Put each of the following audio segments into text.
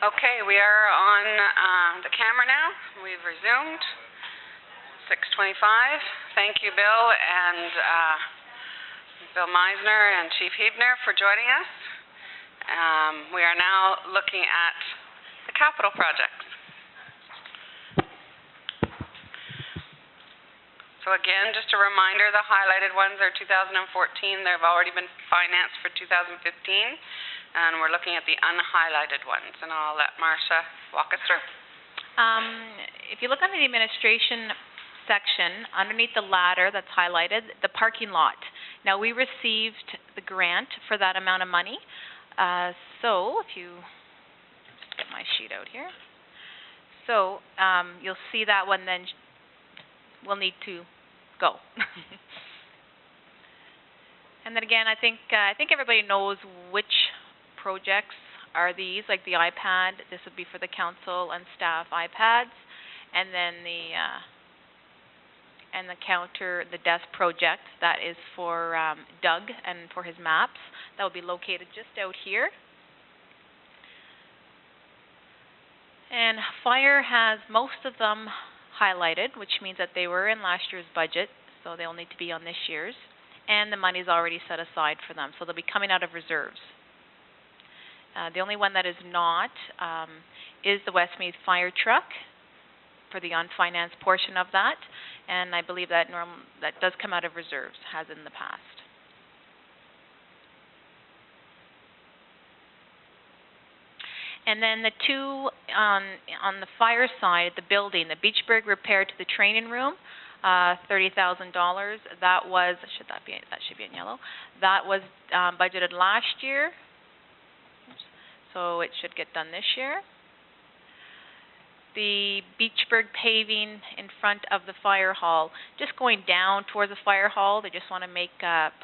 Okay, we are on the camera now. We've resumed. 6:25. Thank you, Bill and Bill Meisner and Chief Hebner for joining us. We are now looking at the capital projects. So again, just a reminder, the highlighted ones are 2014. They've already been financed for 2015. And we're looking at the unhighlighted ones. And I'll let Marcia walk us through. If you look under the administration section, underneath the ladder that's highlighted, the parking lot. Now, we received the grant for that amount of money. So if you just get my sheet out here. So you'll see that one, then we'll need to go. And then again, I think everybody knows which projects are these, like the iPad. This would be for the council and staff iPads, and then the desk project that is for Doug and for his maps. That would be located just out here. And fire has most of them highlighted, which means that they were in last year's budget, so they'll need to be on this year's. And the money's already set aside for them, so they'll be coming out of reserves. The only one that is not is the Westmeath fire truck for the unfinanced portion of that, and I believe that that does come out of reserves, has in the past. And then the two on the fire side, the building, the Beachburg repair to the training room, $30,000. That was that should be in yellow. That was budgeted last year. So it should get done this year. The Beachburg paving in front of the fire hall, just going down towards the fire hall. They just want to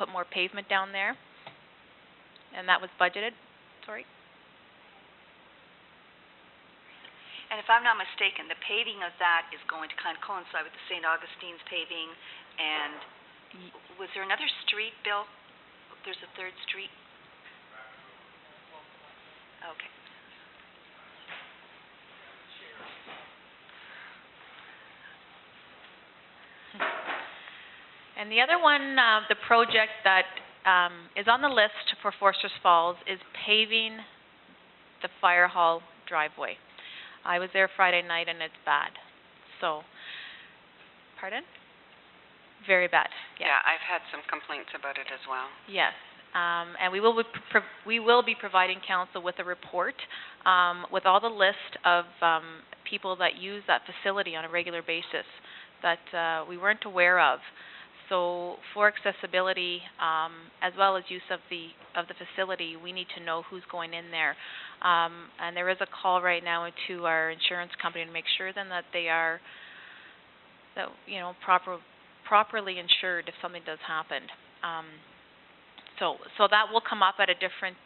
put more pavement down there. And that was budgeted. Sorry. And if I'm not mistaken, the paving of that is going to kind of coincide with the St. Augustine's paving. And was there another street, Bill? There's a third street? Okay. And the other one, the project that is on the list for Forsters Falls is paving the fire hall driveway. I was there Friday night and it's bad. So, pardon? Very bad. Yeah, I've had some complaints about it as well. Yes. And we will be providing council with a report with all the list of people that use that facility on a regular basis that we weren't aware of. So for accessibility as well as use of the facility, we need to know who's going in there. And there is a call right now to our insurance company to make sure then that they are properly insured if something does happen. So that will come up at a different,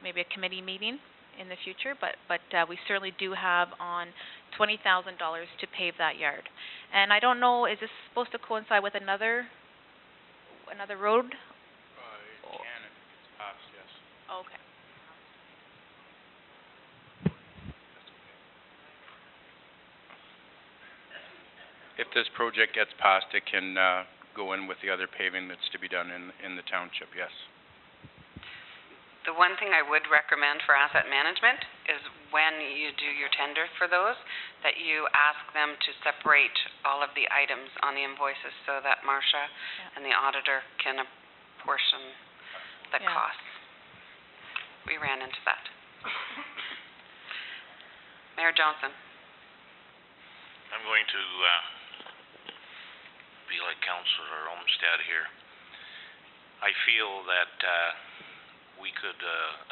maybe a committee meeting in the future, but we certainly do have on $20,000 to pave that yard. And I don't know, is this supposed to coincide with another road? It can if it gets passed, yes. Okay. If this project gets passed, it can go in with the other paving that's to be done in the township, yes. The one thing I would recommend for asset management is when you do your tender for those, that you ask them to separate all of the items on the invoices so that Marcia and the auditor can apportion the costs. We ran into that. Mayor Johnson. I'm going to be like Councillor Olmsted here. I feel that we could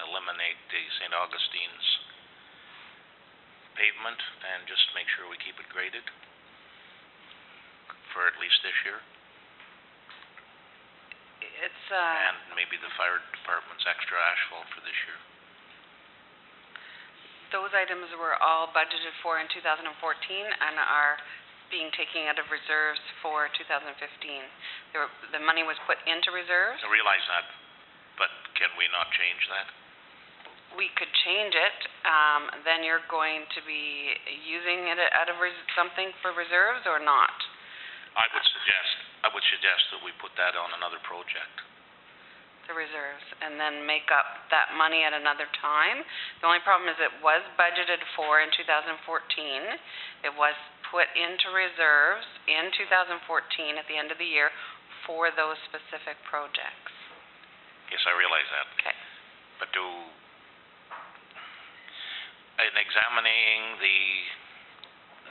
eliminate the St. Augustine's pavement and just make sure we keep it graded for at least this year. And maybe the fire department's extra asphalt for this year. Those items were all budgeted for in 2014 and are being taken out of reserves for 2015. The money was put into reserves. I realize that, but can we not change that? we could change it, then you're going to be using it out of something for reserves or not? I would suggest that we put that on another project. The reserves, and then make up that money at another time. The only problem is it was budgeted for in 2014. It was put into reserves in 2014 at the end of the year for those specific projects. Yes, I realize that. Okay. But in examining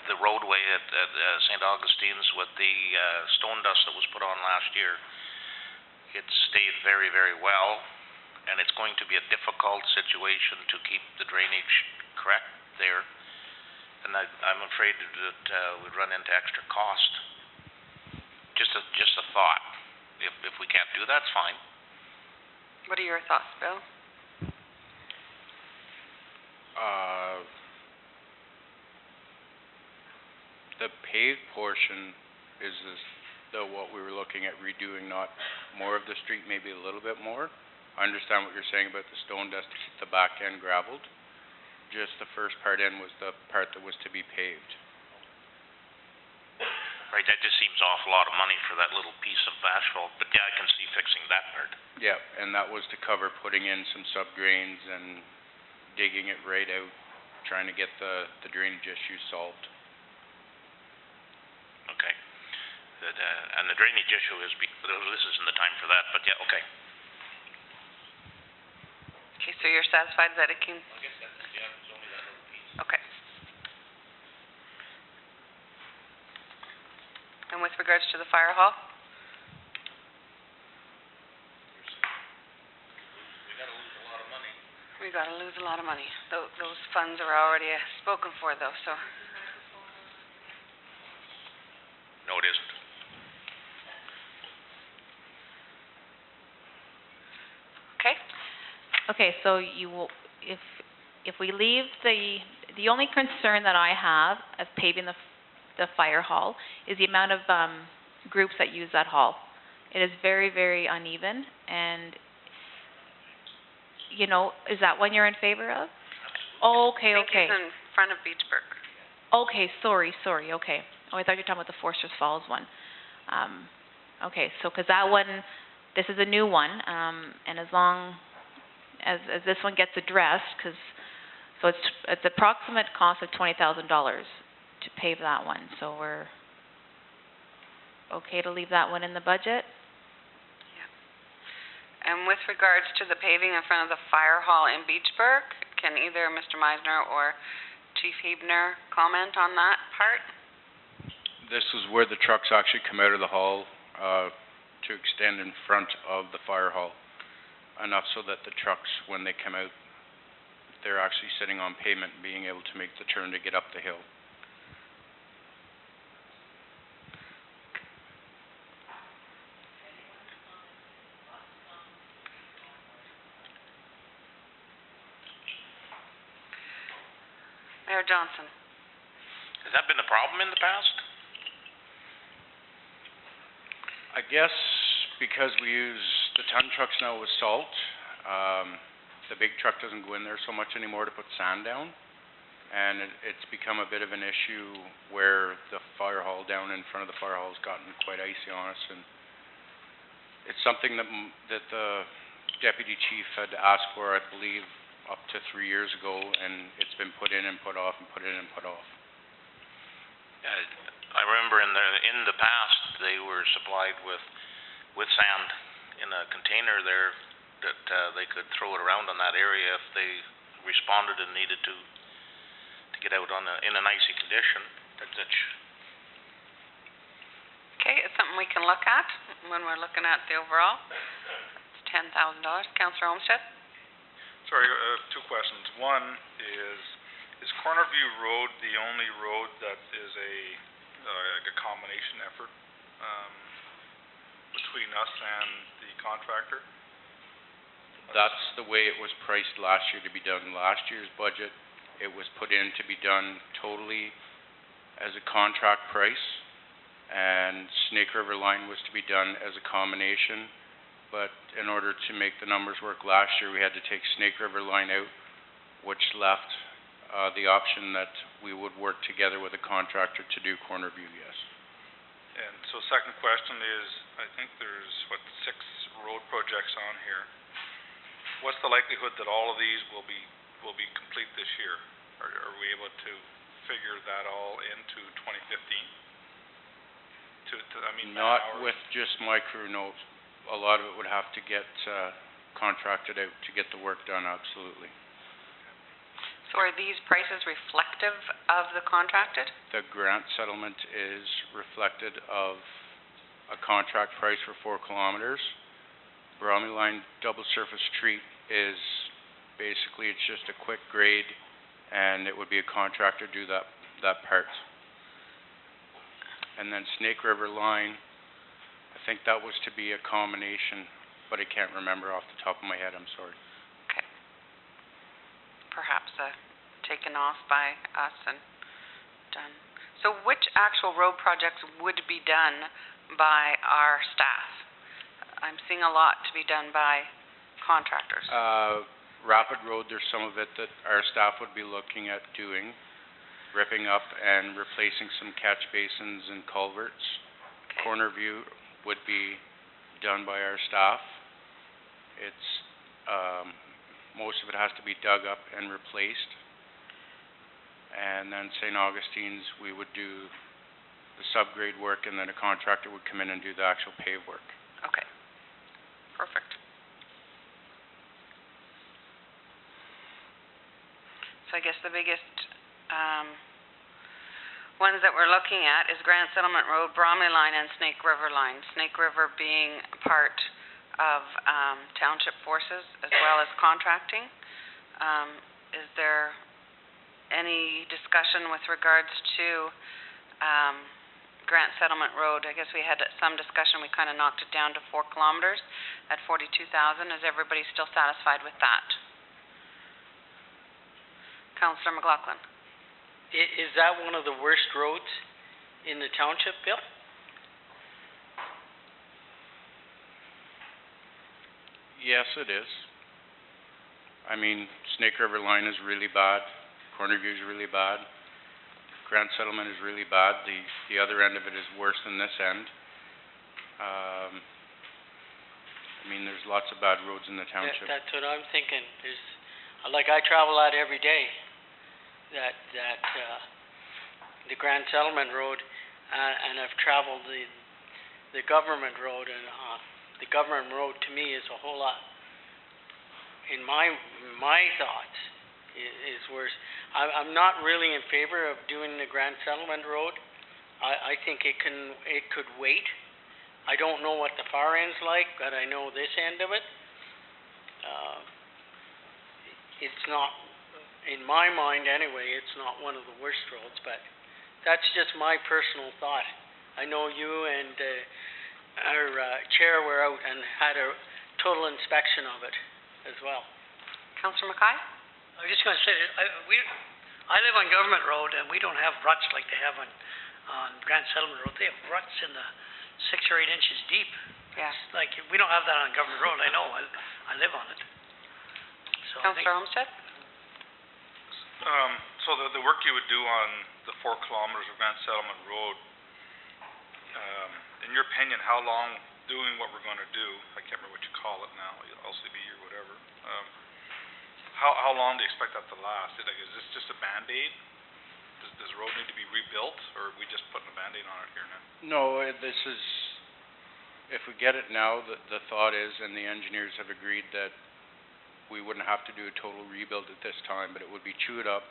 the roadway at St. Augustine's with the stone dust that was put on last year, it stayed very, very well, and it's going to be a difficult situation to keep the drainage correct there. And I'm afraid that we'd run into extra cost. Just a thought. If we can't do that, it's fine. What are your thoughts, Bill? The paved portion is what we were looking at redoing, not more of the street, maybe a little bit more. I understand what you're saying about the stone dust to keep the back end gravelled. Just the first part in was the part that was to be paved. Right, that just seems an awful lot of money for that little piece of asphalt, but yeah, I can see fixing that part. Yeah, and that was to cover putting in some sub-drains and digging it right out, trying to get the drainage issue solved. Okay. And the drainage issue is, this isn't the time for that, but yeah, okay. Okay, so you're satisfied that it can... I guess that's, yeah, it's only that little piece. Okay. And with regards to the fire hall? We gotta lose a lot of money. We gotta lose a lot of money. Those funds are already spoken for, though, so... No, it isn't. Okay. Okay, so you will, if we leave the only concern that I have of paving the fire hall is the amount of groups that use that hall. It is very, very uneven, and you know, is that one you're in favor of? Oh, okay, I think okay. it's in front of Beachburg. Okay, sorry, okay. Oh, I thought you were talking about the Forster's Falls one. Okay, so, because that one, this is a new one, and as long as this one gets addressed, so it's approximate cost of $20,000 to pave that one, so we're okay to leave that one in the budget? And with regards to the paving in front of the fire hall in Beachburg, can either Mr. Meisner or Chief Hebner comment on that part? This is where the trucks actually come out of the hall to extend in front of the fire hall, enough so that the trucks, when they come out, they're actually sitting on pavement, being able to make the turn to get up the hill. Mayor Johnson. Has that been the problem in the past? I guess because we use the ton trucks now with salt, the big truck doesn't go in there so much anymore to put sand down, and it's become a bit of an issue where the fire hall down in front of the fire hall has gotten quite icy on us, and it's something that the deputy chief had asked for, I believe, up to 3 years ago, and it's been put in and put off and put in and put off. I remember in the past they were supplied with sand in a container there that they could throw it around on that area if they responded and needed to get out in an icy condition. Okay, it's something we can look at when we're looking at the overall. It's $10,000. Councillor Olmsted? Sorry, two questions. One is Cornerview Road the only road that is a combination effort between us and the contractor? That's the way it was priced last year to be done. Last year's budget, it was put in to be done totally as a contract price, and Snake River Line was to be done as a combination. But in order to make the numbers work last year, we had to take Snake River Line out, which left, the option that we would work together with a contractor to do corner view, yes. And so second question is, I think there's, 6 road projects on here. What's the likelihood that all of these will be complete this year? Are we able to figure that all into 2015? Not with just my crew, no. A lot of it would have to get, contracted out to get the work done, absolutely. So are these prices reflective of the contracted? The grant settlement is reflected of a contract price for 4 kilometers. Bromley Line double surface treat is basically, it's just a quick grade, and it would be a contractor do that part. And then Snake River Line, I think that was to be a combination, but I can't remember off the top of my head, I'm sorry. Perhaps taken off by us and done. So which actual road projects would be done by our staff? I'm seeing a lot to be done by contractors. Rapid Road, there's some of it that our staff would be looking at doing, ripping up and replacing some catch basins and culverts. Okay. Corner View would be done by our staff. It's, most of it has to be dug up and replaced. And then St. Augustine's, we would do the subgrade work, and then a contractor would come in and do the actual pave work. Okay. Perfect. So I guess the biggest ones that we're looking at is Grand Settlement Road, Bromley Line, and Snake River Line. Snake River being part of township forces as well as contracting. Is there any discussion with regards to Grant Settlement Road? I guess we had some discussion. We kind of knocked it down to 4 kilometers at 42,000. Is everybody still satisfied with that? Councillor McLaughlin. Is that one of the worst roads in the township, Bill? Yes, it is. I mean, Snake River Line is really bad. Corner View is really bad. Grand Settlement is really bad. The other end of it is worse than this end. I mean, there's lots of bad roads in the township. That's what I'm thinking. There's, like, I travel that every day. The Grand Settlement Road, and I've traveled the government road, and the government road to me is a whole lot, in my thoughts, is worse. I'm not really in favor of doing the Grand Settlement Road. I think it could wait. I don't know what the far end's like, but I know this end of it. It's not, in my mind anyway, it's not one of the worst roads, but that's just my personal thought. I know you and our chair were out and had a total inspection of it as well. Councillor Mackay? I was just going to say, I live on Government Road, and we don't have ruts like they have on Grand Settlement Road. They have ruts in the 6 or 8 inches deep. Yeah. It's like, we don't have that on Government Road. I know, I live on it. So Councillor Olmsted? So the work you would do on the 4 kilometers of Grand Settlement Road, in your opinion, how long doing what we're going to do, I can't remember what you call it now, LCB or whatever, how long do you expect that to last? Is this just a Band-Aid? Does the road need to be rebuilt, or are we just putting a Band-Aid on it here now? No, this is, if we get it now, the thought is, and the engineers have agreed that we wouldn't have to do a total rebuild at this time, but it would be chewed up,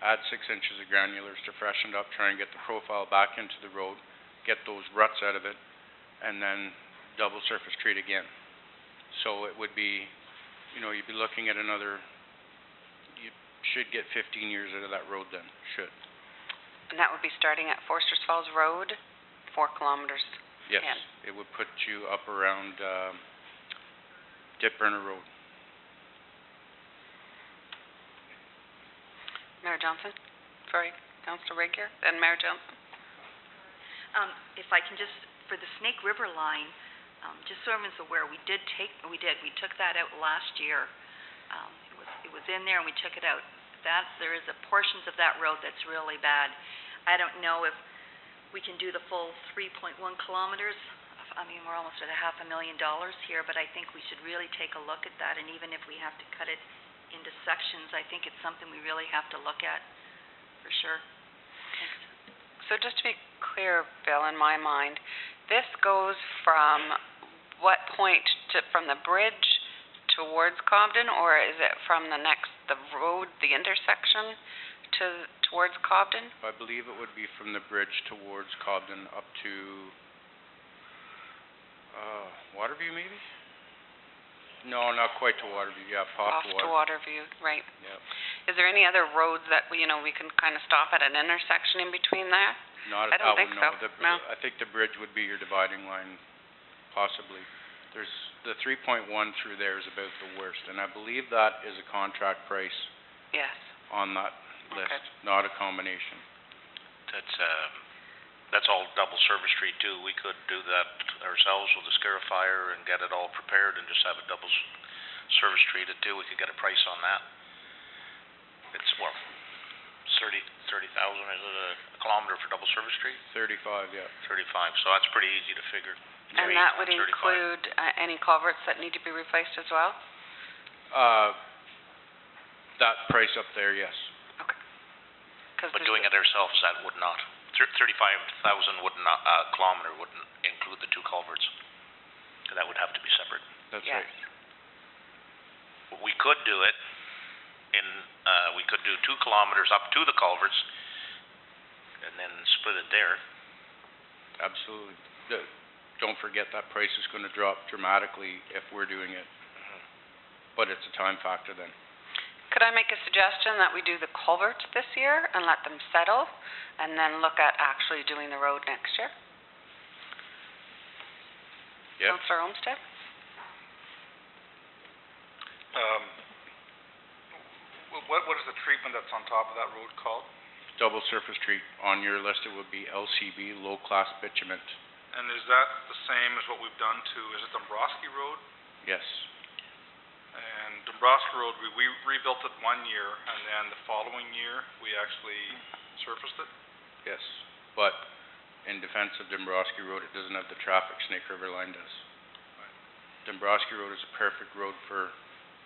add 6 inches of granulars to freshen it up, try and get the profile back into the road, get those ruts out of it, and then double surface treat again. So it would be, you know, you'd be looking at another, you should get 15 years out of that road then, should. And that would be starting at Forsters Falls Road, 4 kilometers. Yes, in. it would put you up around Dip Burner Road. Mayor Johnson? Sorry, Councillor Rakier, then Mayor Johnson. If I can just, for the Snake River Line, just so everyone's aware, we took that out last year. It was in there and we took it out. there is a portions of that road that's really bad. I don't know if we can do the full 3.1 kilometers. I mean, we're almost at $500,000 here, but I think we should really take a look at that, and even if we have to cut it into sections, I think it's something we really have to look at, for sure. So just to be clear, Bill, in my mind, this goes from what point from the bridge towards Cobden, or is it from the road, the intersection towards Cobden? I believe it would be from the bridge towards Cobden up to Waterview, maybe? No, not quite to Waterview. Yeah, Off to Waterview, right. Yeah. Is there any other roads that we can kind of stop at an intersection in between there? Not I at don't that think one, no. so. No. I think the bridge would be your dividing line, possibly. There's the 3.1 through there is about the worst, and I believe that is a contract price Yes. on that list, Okay. not a combination. That's all double service street too. We could do that ourselves with the scarifier and get it all prepared and just have a double service street it too. We could get a price on that. It's, 30,000, is it a kilometer for double service street? 35, yeah. 35, so that's pretty easy to figure. And that would include any culverts that need to be replaced as well? That price up there, yes. Okay. But doing it ourselves, that would not. 35,000 would not, kilometer wouldn't include the 2 culverts. That would have to be separate. That's Yes. right. We could do it we could do 2 kilometers up to the culverts and then split it there. Absolutely. Don't forget that price is going to drop dramatically if we're doing it. But it's a time factor then. Could I make a suggestion that we do the culverts this year and let them settle, and then look at actually doing the road next year? Yeah. Councillor Olmsted? What is the treatment that's on top of that road called? Double surface treat. On your list, it would be LCB, low-class bitumen. And is that the same as what we've done is it Dombrowski Road? Yes. And Dombrowski Road, we rebuilt it 1 year, and then the following year, we actually surfaced it? Yes. But in defense of Dombrowski Road, it doesn't have the traffic Snake River Line does. Dombrowski Road is a perfect road for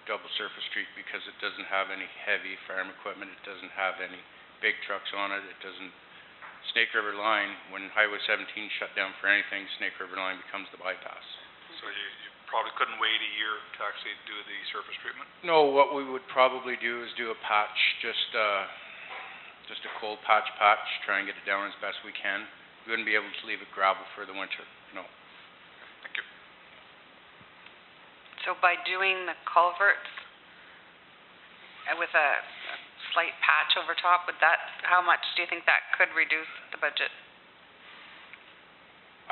double surface street because it doesn't have any heavy farm equipment, it doesn't have any big trucks on it, Snake River Line, when Highway 17 shut down for anything, Snake River Line becomes the bypass. So you probably couldn't wait a year to actually do the surface treatment? No, what we would probably do is do a patch, just a cold patch, try and get it down as best we can. We wouldn't be able to leave it gravel for the winter, no. Thank you. So by doing the culverts with a slight patch over top, how much do you think that could reduce the budget?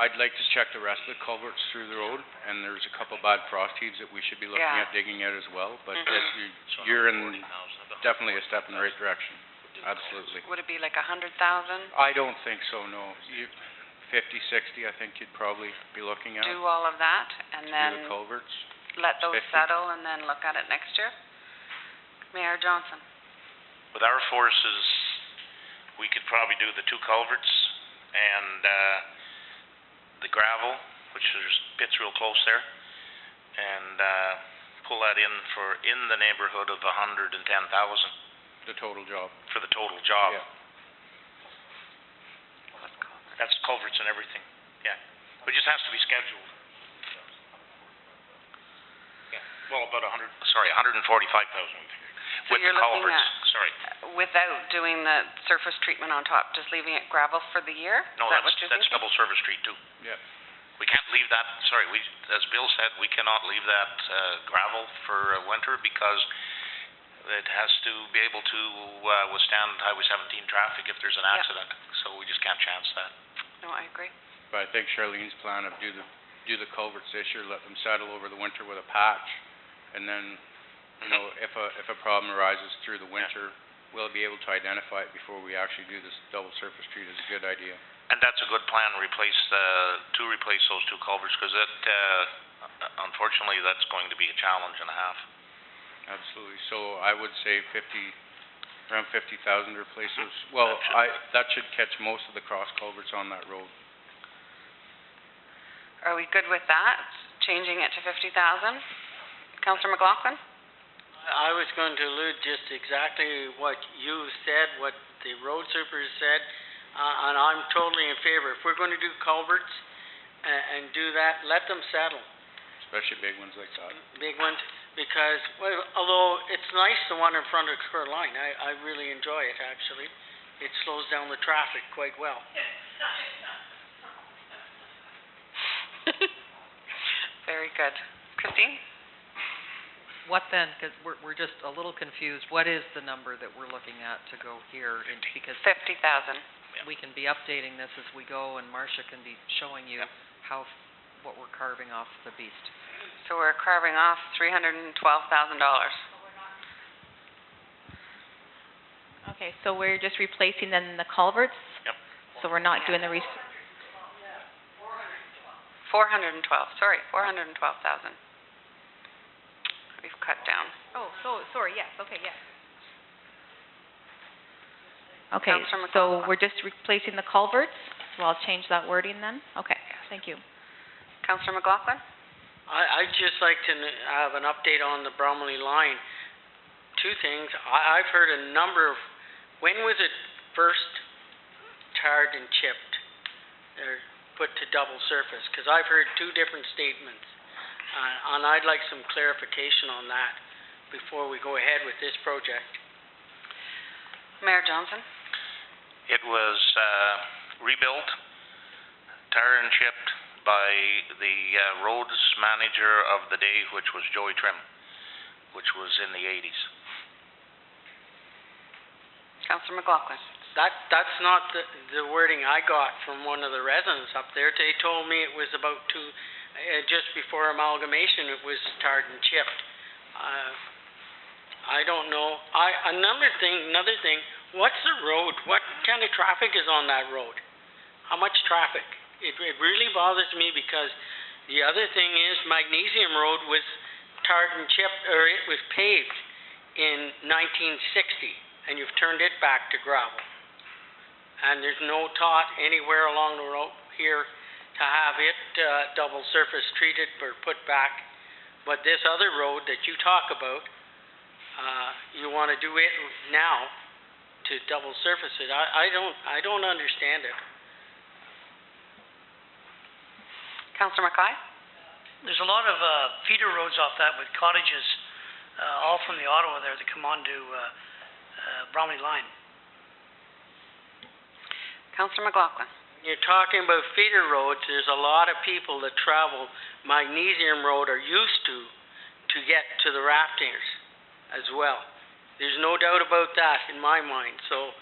I'd like to check the rest of the culverts through the road, and there's a couple bad frost heaves that we should be looking at digging out as well, but you're in definitely a step in the right direction. Absolutely. Would it be like 100,000? I don't think so, no. 50, 60, I think you'd probably be looking at. Do all of that, and Do then the culverts. let those 50. settle, and then look at it next year? Mayor Johnson? With our forces, we could probably do the 2 culverts and the gravel, which there's pits real close there, and pull that in the neighborhood of 110,000. The total job. For the total job. Yeah. That's culverts and everything, yeah. But it just has to be scheduled. Yeah, well, about 145,000. So With you're the looking culverts, at, sorry. without doing the surface treatment on top, just leaving it gravel for the year? No, Is that what you're that's thinking? double service street too. Yeah. We can't leave that, as Bill said, we cannot leave that gravel for winter because it has to be able to withstand Highway 17 traffic if there's an accident. So we just can't chance that. No, I agree. But I think Charlene's plan of do the culverts this year, let them settle over the winter with a patch, and then, you know, if a problem arises through the winter, we'll be able to identify it before we actually do this double surface treat is a good idea. And that's a good plan, replace those 2 culverts, because unfortunately, that's going to be a challenge and a half. Absolutely. So I would say 50 Around 50,000 to replace those, well, that should catch most of the cross culverts on that road. Are we good with that, changing it to 50,000? Councillor McLaughlin? I was going to allude just exactly what you said, what the road super said, and I'm totally in favor. If we're going to do culverts and do that, let them settle. Especially big ones like that. Big ones, because, well, although it's nice, the one in front of Coeur d'Alene, I really enjoy it, actually. It slows down the traffic quite well. Very good. Christine? What then, because we're just a little confused, what is the number that we're looking at to go here? And because 50,000. we can be updating this as we go, and Marcia can be showing you what we're carving off the beast. So we're carving off $312,000. Okay, so we're just replacing then the culverts? Yep. So we're not doing the 412, sorry, 412,000. We've cut down. Oh, sorry, yes, okay, yes. Okay, Councillor so McLaughlin. we're just replacing the culverts, so I'll change that wording then? Okay, thank you. Councillor McLaughlin? I'd just like to have an update on the Bromley line. Two things, I've heard a number of, when was it first tarred and chipped, or put to double surface? Because I've heard two different statements, and I'd like some clarification on that before we go ahead with this project. Mayor Johnson? It was rebuilt, tar and chipped by the roads manager of the day, which was Joey Trim, which was in the 80s. Councillor McLaughlin? That's not the wording I got from one of the residents up there. They told me it was about just before amalgamation, it was tarred and chipped. I don't know. Another thing, what's the road? What kind of traffic is on that road? How much traffic? It really bothers me because the other thing is Magnesium Road was tarred and chipped, or it was paved in 1960, and you've turned it back to gravel. And there's no thought anywhere along the road here to have it double surface treated or put back. But this other road that you talk about, you want to do it now to double surface it. I don't understand it. Councillor McKay? There's a lot of feeder roads off that with cottages, all from the Ottawa there that come on to Bromley line. Councillor McLaughlin? You're talking about feeder roads, there's a lot of people that travel Magnesium Road or used to get to the rafters as well. There's no doubt about that in my mind, so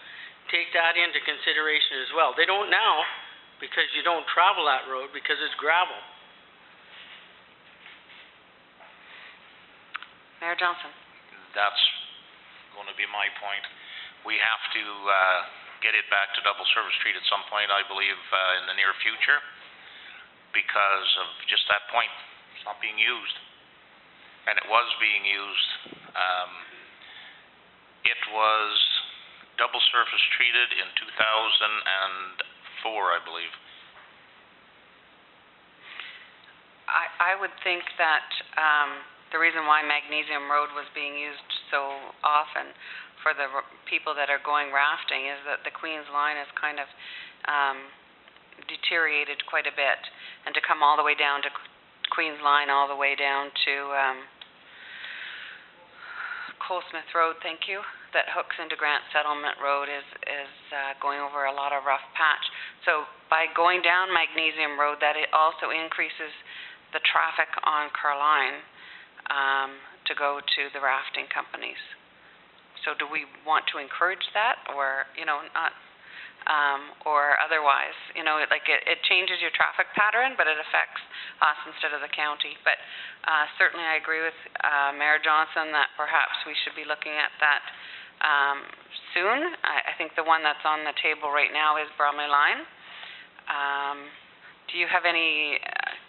take that into consideration as well. They don't now because you don't travel that road because it's gravel. Mayor Johnson? That's going to be my point. We have to get it back to double surface treat at some point, I believe, in the near future, because of just that point. It's not being used. And it was being used. It was double surface treated in 2004, I believe. I would think that the reason why Magnesium Road was being used so often for the people that are going rafting is that the Queen's Line has kind of deteriorated quite a bit, and to come all the way down to Queen's Line, all the way down to Colesmith Road, thank you, that hooks into Grant Settlement Road is going over a lot of rough patch. So by going down Magnesium Road, that it also increases the traffic on Carline to go to the rafting companies. So do we want to encourage that, or, not, or otherwise? It changes your traffic pattern, but it affects us instead of the county. But certainly I agree with Mayor Johnson that perhaps we should be looking at that soon. I think the one that's on the table right now is Bromley Line. Do you have any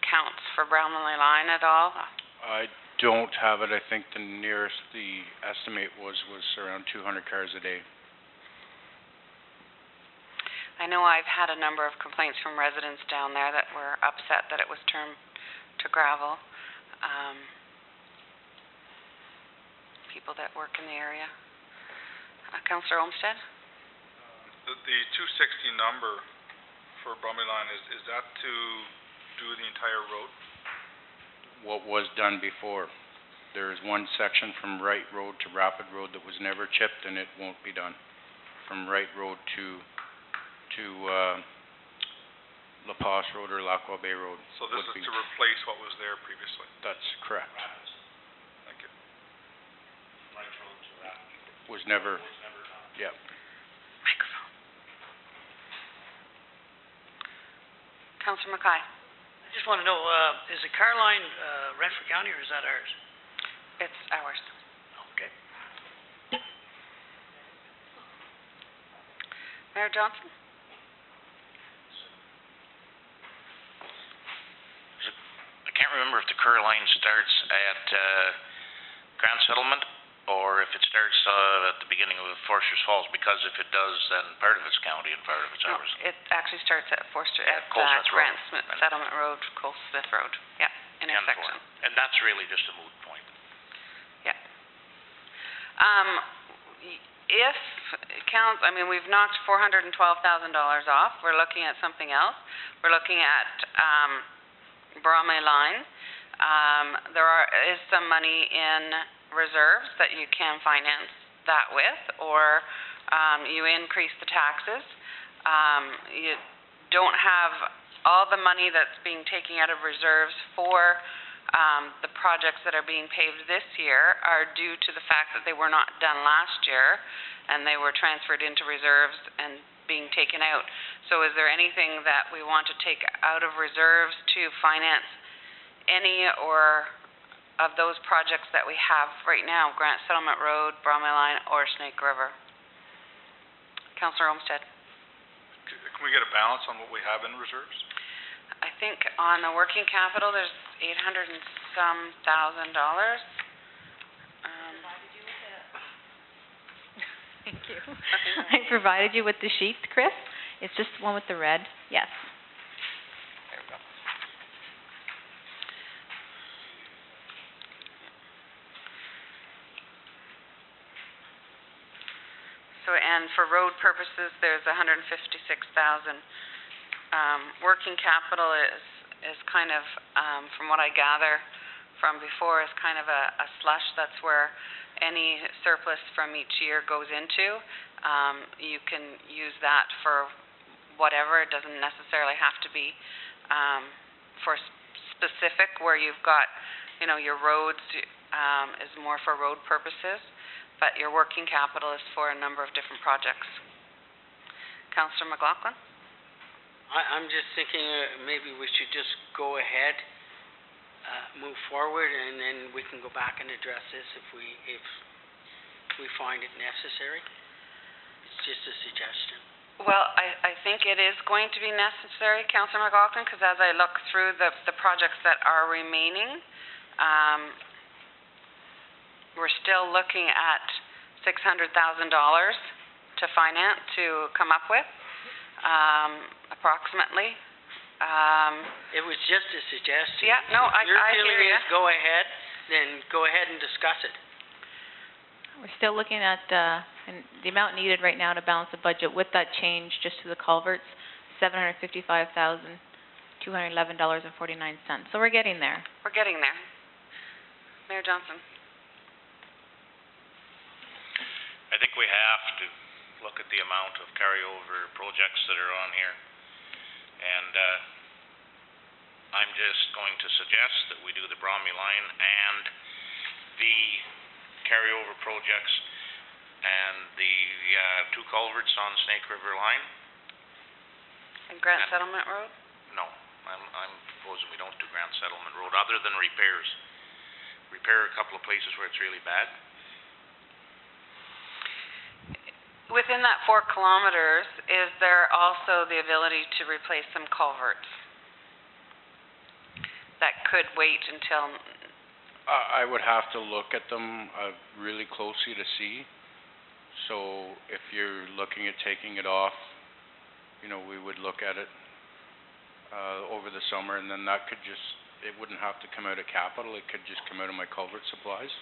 counts for Bromley Line at all? I don't have it. I think the nearest, the estimate was around 200 cars a day. I know I've had a number of complaints from residents down there that were upset that it was turned to gravel. People that work in the area. Councillor Olmsted? The 260 number for Brumley line, is that to do the entire road? What was done before. There is one section from Wright Road to Rapid Road that was never chipped, and it won't be done. From Wright Road to La Posse Road or Lacqua Bay Road. So this is to replace what was there previously? That's correct. Thank you. Was never, yeah. Microphone. Councillor Mackay? I just want to know, is the car line Renfrew County or is that ours? It's ours. Okay. Mayor Johnson? I can't remember if the Kerr line starts at Grand Settlement or if it starts at the beginning of Forster's Falls, because if it does, then part of it's county and part of it's No, ours. it actually starts at Forster, at Colesmith Road. Grant Smith Settlement Road, Colesmith Road. Yeah, intersection. And that's really just a moot point. Yeah. If counts, I mean, we've knocked $412,000 off. We're looking at something else. We're looking at Bromley line. There is some money in reserves that you can finance that with, or you increase the taxes. You don't have all the money that's being taken out of reserves for the projects that are being paved this year are due to the fact that they were not done last year and they were transferred into reserves and being taken out. So is there anything that we want to take out of reserves to finance any or of those projects that we have right now, Grant Settlement Road, Bromley Line, or Snake River? Councillor Olmsted? Can we get a balance on what we have in reserves? I think on the working capital, there's $800 and some thousand. Thank you. I provided you with the sheet, Chris. It's just the one with the red. Yes. There we go. So, and for road purposes, there's $156,000. Working capital is kind of, from what I gather from before, is kind of a slush. That's where any surplus from each year goes into. You can use that for whatever. It doesn't necessarily have to be for specific, where you've got, you know, your roads is more for road purposes, but your working capital is for a number of different projects. Councillor McLaughlin? I'm just thinking maybe we should just go ahead, move forward, and then we can go back and address this if we find it necessary. It's just a suggestion. Well, I think it is going to be necessary, Councillor McLaughlin, because as I look through the projects that are remaining, we're still looking at $600,000 to finance, to come up with, approximately. It was just a suggestion. Yeah, no, I hear Your feeling ya. is go ahead, then go ahead and discuss it. We're still looking at and the amount needed right now to balance the budget with that change just to the culverts, $755,211.49. So we're getting there. We're getting there. Mayor Johnson? I think we have to look at the amount of carryover projects that are on here. And I'm just going to suggest that we do the Bromley line and the carryover projects and the two culverts on Snake River line. And Grant Settlement Road? No, I'm proposing we don't do Grant Settlement Road, other than repairs. Repair a couple of places where it's really bad. Within that 4 kilometers, is there also the ability to replace some culverts that could wait until I would have to look at them, really closely to see. So if you're looking at taking it off, you know, we would look at it, over the summer, and then that could just, it wouldn't have to come out of capital, it could just come out of my culvert supplies.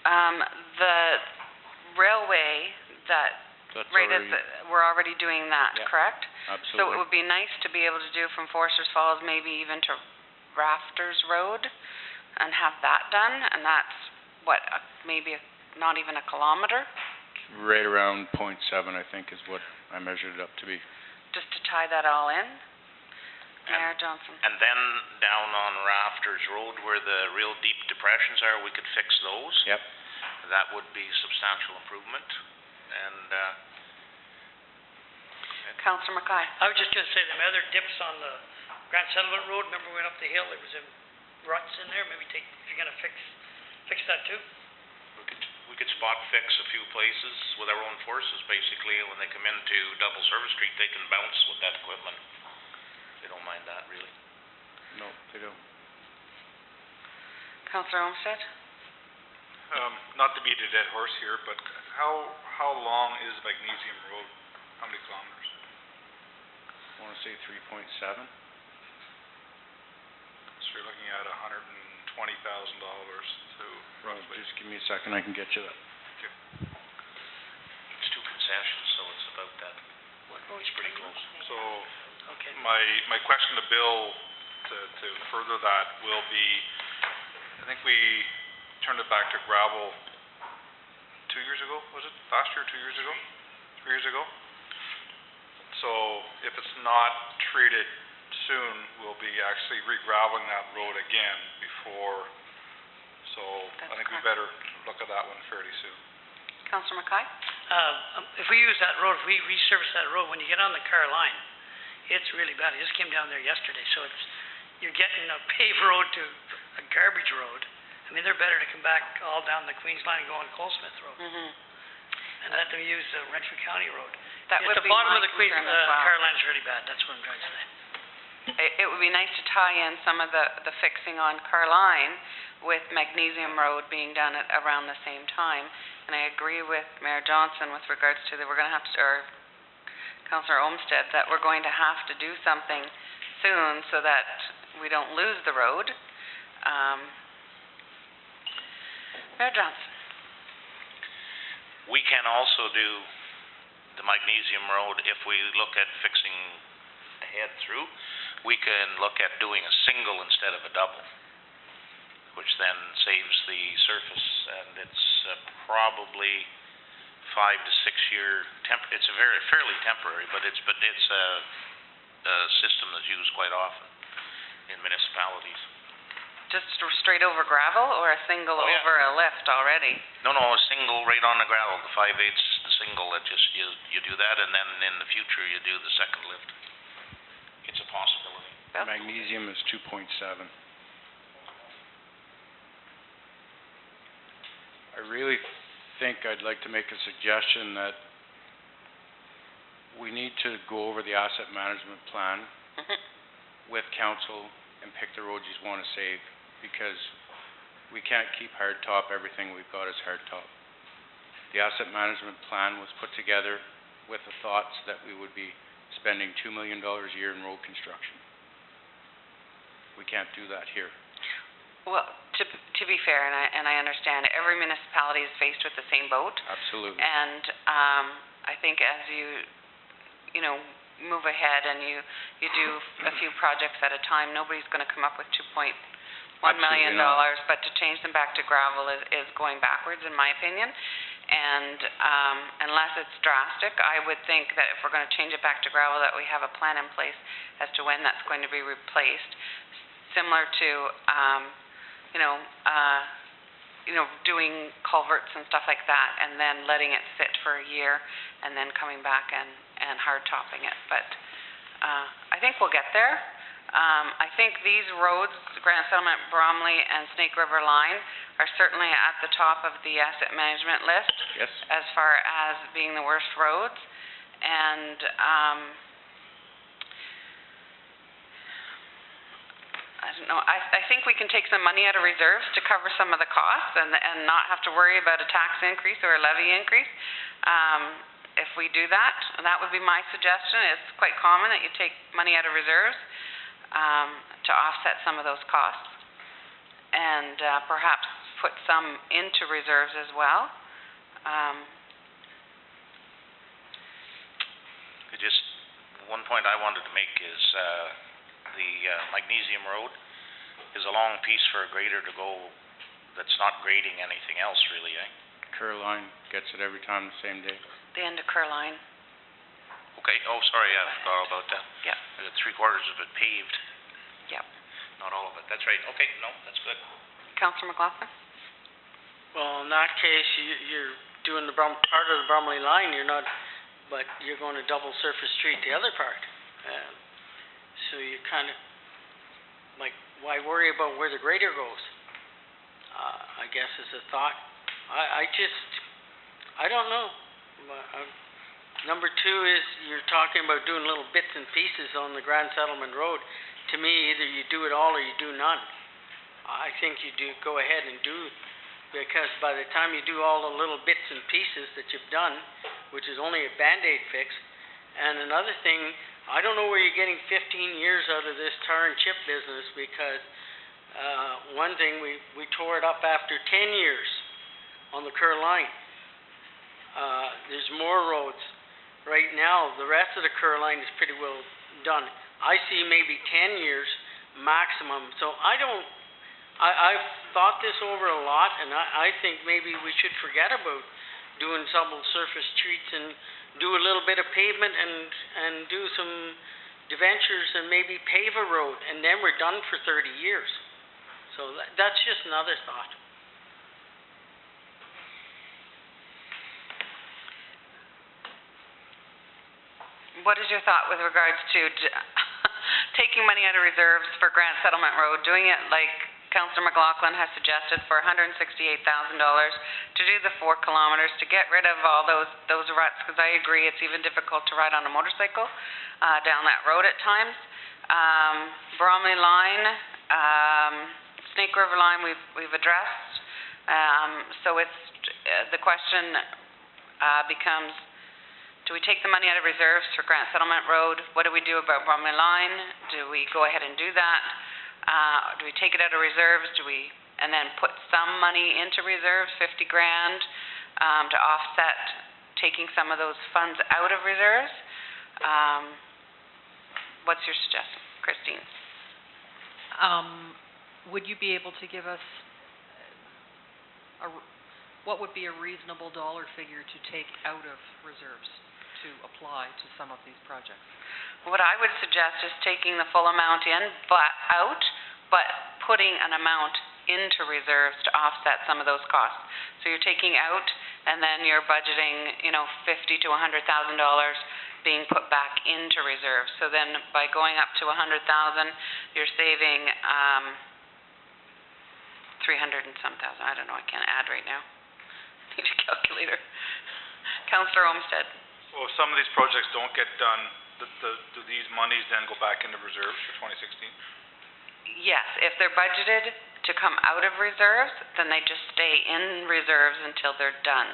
The railway that That's right already, we're already doing that, Yeah. correct? So it absolutely. would be nice to be able to do from Foresters Falls, maybe even to Rafters Road, and have that done, and that's, what, maybe not even a kilometer, Right around 0.7, I think, is what I measured it up to be. just to tie that all in? Mayor Johnson? And then down on Rafters Road where the real deep depressions are, we could fix those. Yep. That would be substantial improvement, and, Councillor Mackay? I was just gonna say, them other dips on the Grand Settlement Road, remember we went up the hill, there was them ruts in there, maybe if you're gonna fix that too? we could spot fix a few places with our own forces, basically, and when they come into Double Service Street, they can bounce with that equipment. They don't mind that, really. No, they don't. Councillor Olmsted? Not to beat a dead horse here, but how long is Magnesium Road? How many kilometers? I wanna say 3.7. So you're looking at $120,000 to roughly. Just give me a second, I can get you that. It's 2 concessions, so it's about that. It's pretty close. So Okay. my question to Bill to further that will be, I think we turned it back to gravel 2 years ago, was it? Last year, 2 years ago? 3 years ago? So if it's not treated soon, we'll be actually re-graveling that road again before, so I think we better look at that one fairly soon. Councillor Mackay? If we use that road, if we resurface that road, when you get on the car line, it's really bad. I just came down there yesterday, so you're getting a paved road to a garbage road. I mean, they're better to come back all down the Queens Line and go on Colesmith Road, and let them use the Renfrew County Road. That would At the be bottom my of the Queens, concern as well. car line's really bad, that's what I'm trying to say. It would be nice to tie in some of the fixing on Carline with Magnesium Road being done at around the same time. And I agree with Mayor Johnson with regards to that we're gonna have to, or Councillor Olmsted, that we're going to have to do something soon so that we don't lose the road. Mayor Johnson? We can also do the Magnesium Road if we look at fixing ahead through. We can look at doing a single instead of a double, which then saves the surface, and it's probably 5 to 6 year it's a fairly temporary, but it's a system that's used quite often in municipalities. Just straight over gravel or a single Oh, yeah. over a lift already? No, a single right on the gravel, the 5/8, the single, that just, you do that, and then in the future, you do the second lift. It's a possibility. Bill? Magnesium is 2.7. I really think I'd like to make a suggestion that we need to go over the asset management plan with council and pick the roads you want to save, because we can't keep hardtop everything we've got as hardtop. The asset management plan was put together with the thoughts that we would be spending $2 million a year in road construction. We can't do that here. Well, to be fair, and I understand, every municipality is faced with the same boat. Absolutely. And I think as you know, move ahead and you do a few projects at a time, nobody's gonna come up with $2.1 million, but to change them back to gravel is going backwards, in my opinion. And unless it's drastic, I would think that if we're gonna change it back to gravel, that we have a plan in place as to when that's going to be replaced, similar to doing culverts and stuff like that, and then letting it sit for a year, and then coming back and hard topping it. But I think we'll get there. I think these roads, Grand Settlement, Bromley, and Snake River Line, are certainly at the top of the asset management list. Yes. As far as being the worst roads. And don't know, I think we can take some money out of reserves to cover some of the costs and not have to worry about a tax increase or a levy increase. If we do that, that would be my suggestion. It's quite common that you take money out of reserves to offset some of those costs, and perhaps put some into reserves as well. Just one point I wanted to make is the Magnesium Road is a long piece for a grader to go that's not grading anything else really, eh? Caroline gets it every time the same day. The end of Caroline. Okay, oh, sorry, I forgot about that. Yep. Three-quarters of it paved. Yep. Not all of it, that's right. Okay, no, that's good. Councillor McLaughlin? Well, in that case, you're doing the part of the Brumley line, you're not, but you're going to double surface street the other part. So you kind of, like, why worry about where the grader goes? I guess is a thought. I don't know. Number two is you're talking about doing little bits and pieces on the Grand Settlement Road. To me, either you do it all or you do none. I think you do go ahead and do, because by the time you do all the little bits and pieces that you've done, which is only a Band-Aid fix, and another thing, I don't know where you're getting 15 years out of this tar and chip business, because one thing, we tore it up after 10 years on the Kerr line. There's more roads. Right now, the rest of the Kerr line is pretty well done. I see maybe 10 years maximum. So I've thought this over a lot, and I think maybe we should forget about doing some surface streets and do a little bit of pavement and do some debentures and maybe pave a road, and then we're done for 30 years. So that's just another thought. What is your thought with regards to taking money out of reserves for Grant Settlement Road, doing it like Councillor McLaughlin has suggested for $168,000 to do the 4 kilometers, to get rid of all those ruts, because I agree it's even difficult to ride on a motorcycle down that road at times. Bromley line, Snake River line we've addressed. So it's the question becomes, do we take the money out of reserves for Grant Settlement Road? What do we do about Bromley line? Do we go ahead and do that? Do we take it out of reserves? And then put some money into reserves, 50 grand, to offset taking some of those funds out of reserves? What's your suggestion, Christine? Would you be able to give us what would be a reasonable dollar figure to take out of reserves to apply to some of these projects? What I would suggest is taking the full amount in, but putting an amount into reserves to offset some of those costs. So you're taking out, and then you're budgeting, $50,000 to $100,000 being put back into reserves. So then by going up to $100,000, you're saving 300 and some thousand. I don't know, I can't add right now. Need a calculator. Councillor Olmsted. So if some of these projects don't get done, do these monies then go back into reserves for 2016? Yes, if they're budgeted to come out of reserves, then they just stay in reserves until they're done.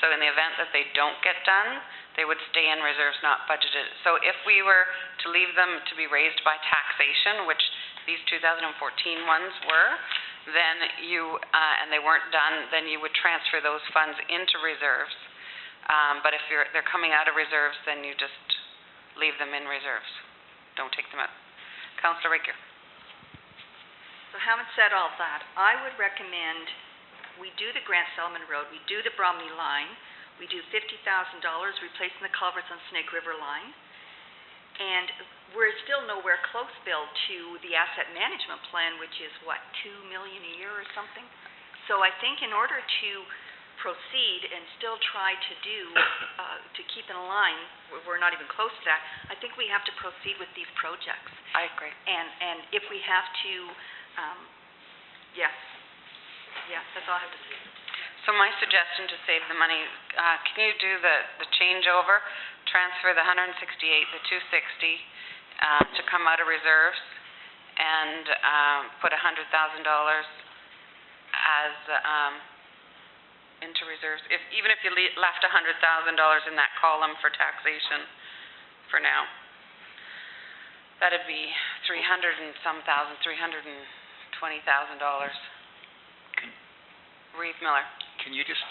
So in the event that they don't get done, they would stay in reserves, not budgeted. So if we were to leave them to be raised by taxation, which these 2014 ones were, then and they weren't done, then you would transfer those funds into reserves. But if they're coming out of reserves, then you just leave them in reserves. Don't take them out. Councillor Raker. So having said all that, I would recommend we do the Grant Settlement Road, we do the Bromley line, we do $50,000 replacing the culverts on Snake River line, and we're still nowhere close, Bill, to the asset management plan, which is, what, $2 million a year or something? So I think in order to proceed and still try to do, to keep in line, we're not even close to that, I think we have to proceed with these projects. I agree. And if we have to, yes, that's all I have to say. So my suggestion to save the money, can you do the changeover, transfer the 168, the 260 to come out of reserves, and, put $100,000 as, into reserves. Even if you left $100,000 in that column for taxation for now, that'd be $320,000. Reeve Miller. Can you just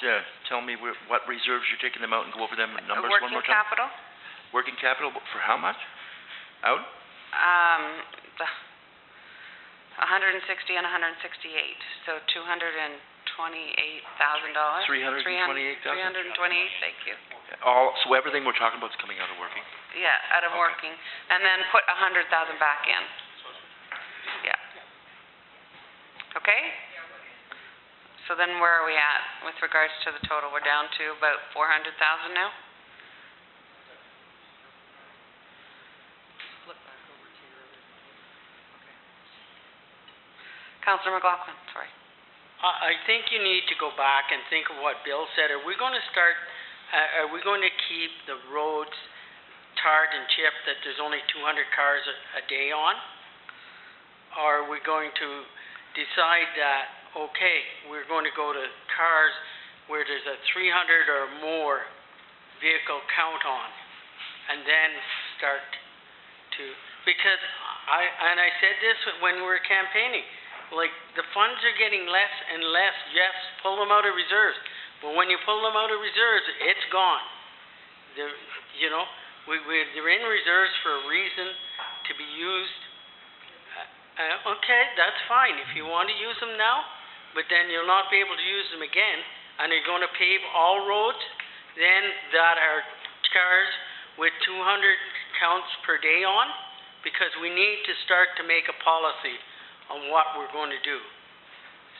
tell me what reserves you're taking them out and go over them numbers one more Working time? capital, Working capital for how much? Out? 160 and 168, so $228,000. 328,000? 328, thank you. So everything we're talking about is coming out of working? Yeah, out of Okay. working, and then put 100,000 back in. Yeah. Okay? So then where are we at with regards to the total? We're down to about 400,000 now? Flip back over to your other. Okay. Councillor McLaughlin, sorry. I think you need to go back and think of what Bill said. Are we going to keep the roads tarred and chipped that there's only 200 cars a day on? Or are we going to decide that, okay, we're going to go to cars where there's a 300 or more vehicle count on, and then start to, because I said this when we were campaigning, like, the funds are getting less and less. Yes, pull them out of reserves, but when you pull them out of reserves, it's gone. They're in reserves for a reason, to be used. Okay, that's fine if you want to use them now, but then you'll not be able to use them again, and you're going to pave all roads then that are cars with 200 counts per day on, because we need to start to make a policy on what we're going to do.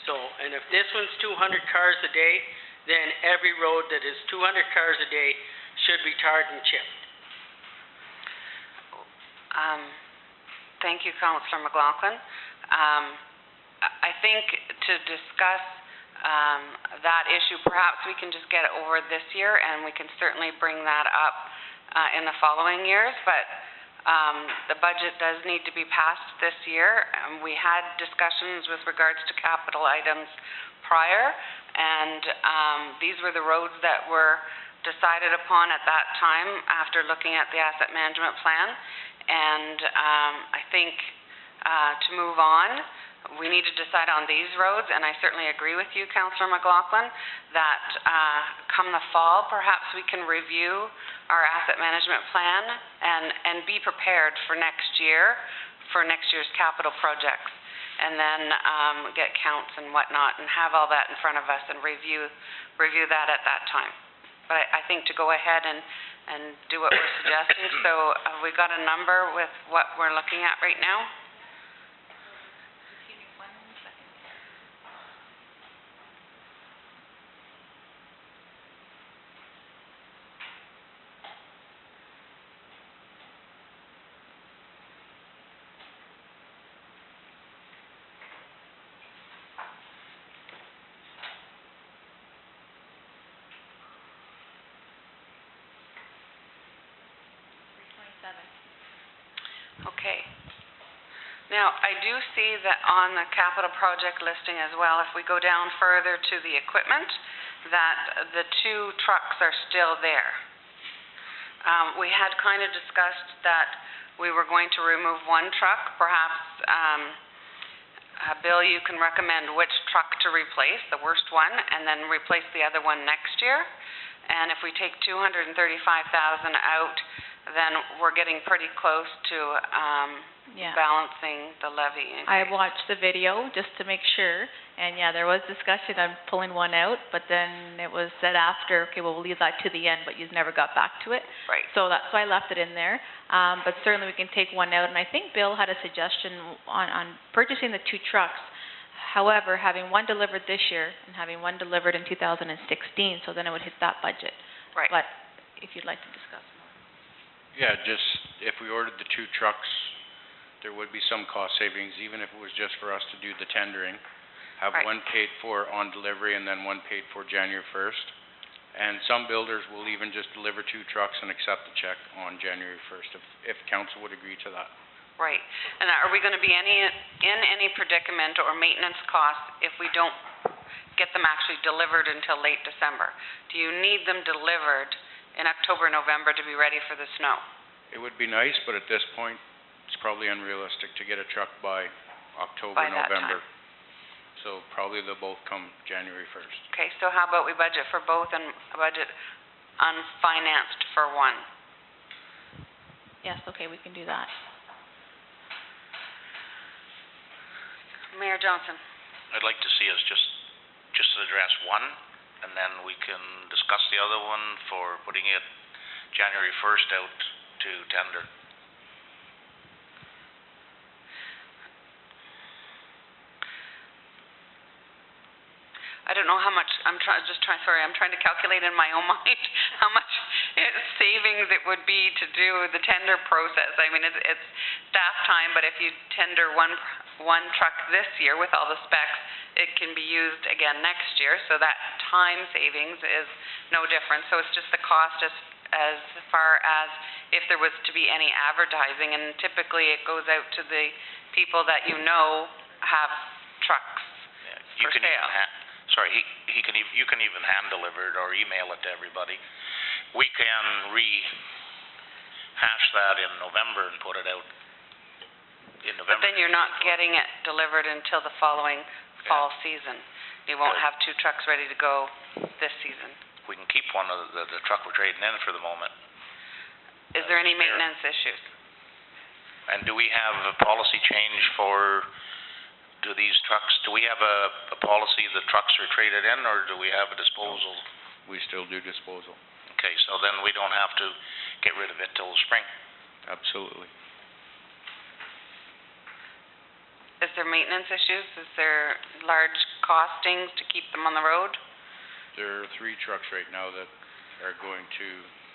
So, and if this one's 200 cars a day, then every road that is 200 cars a day should be tarred and chipped. Thank you, Councillor McLaughlin. I think to discuss that issue, perhaps we can just get it over this year, and we can certainly bring that up in the following years, but the budget does need to be passed this year. We had discussions with regards to capital items prior, and these were the roads that were decided upon at that time after looking at the asset management plan. And I think to move on, we need to decide on these roads, and I certainly agree with you, Councillor McLaughlin, that come the fall, perhaps we can review our asset management plan and be prepared for next year's capital projects, and then get counts and whatnot, and have all that in front of us and review that at that time. But I think to go ahead and do what we're suggesting, so we got a number with what we're looking at right now. Okay. Now, I do see that on the capital project listing as well, if we go down further to the equipment, that the 2 trucks are still there. We had kind of discussed that we were going to remove 1 truck. Perhaps, Bill, you can recommend which truck to replace, the worst one, and then replace the other one next year. And if we take $235,000 out, then we're getting pretty close to balancing the levy increase. I watched the video just to make sure, and yeah, there was discussion on pulling one out, but then it was said after, okay, well, we'll leave that to the end, but you never got back to it. Right. So that's why I left it in there. But certainly we can take one out, and I think Bill had a suggestion on purchasing the 2 trucks. However, having one delivered this year and having one delivered in 2016, so then it would hit that budget. Right. But if you'd like to discuss more. Yeah, just if we ordered the 2 trucks, there would be some cost savings, even if it was just for us to do the tendering. Have Right. one paid for on delivery and then one paid for January 1st. And some builders will even just deliver 2 trucks and accept the check on January 1st, if council would agree to that. Right. And are we gonna be in any predicament or maintenance costs if we don't get them actually delivered until late December? Do you need them delivered in October, November to be ready for the snow? It would be nice, but at this point, it's probably unrealistic to get a truck by October, By that November. time. So probably they'll both come January 1st. Okay, so how about we budget for both and budget unfinanced for one? Yes, okay, we can do that. Mayor Johnson? I'd like to see us just address one, and then we can discuss the other one for putting it January 1st out to tender. I don't know how much, I'm trying to calculate in my own mind how much savings it would be to do the tender process. I mean, it's staff time, but if you tender one truck this year with all the specs, it can be used again next year, so that time savings is no different. So it's just the cost as far as if there was to be any advertising, and typically it goes out to the people that you know have trucks for sale. You can even hand deliver it or email it to everybody. We can rehash that in November and put it out in November. But then you're not getting it delivered until the following fall season. You won't have two trucks ready to go this season. We can keep one of the truck we're trading in for the moment. Is there any maintenance issues? And do we have a policy change for, do these trucks, do we have a policy that trucks are traded in, or do we have a disposal? We still do disposal. Okay, so then we don't have to get rid of it till spring. Absolutely. Is there maintenance issues? Is there large costings to keep them on the road? There are 3 trucks right now that are going to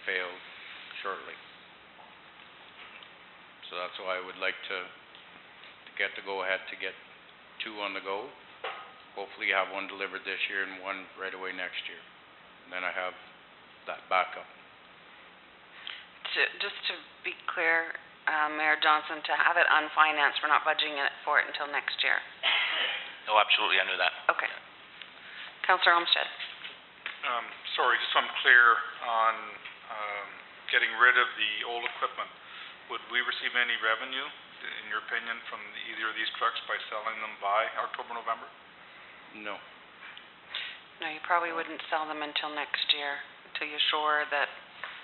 fail shortly. So that's why I would like to get the go-ahead to get 2 on the go. Hopefully have one delivered this year and one right away next year. And then I have that backup. Just to be clear, Mayor Johnson, to have it unfinanced, we're not budgeting for it until next year. Oh, absolutely, I knew that. Okay. Councillor Olmsted. Sorry, just so I'm clear on, getting rid of the old equipment. Would we receive any revenue, in your opinion, from either of these trucks by selling them by October, November? No. No, you probably wouldn't sell them until next year, until you're sure that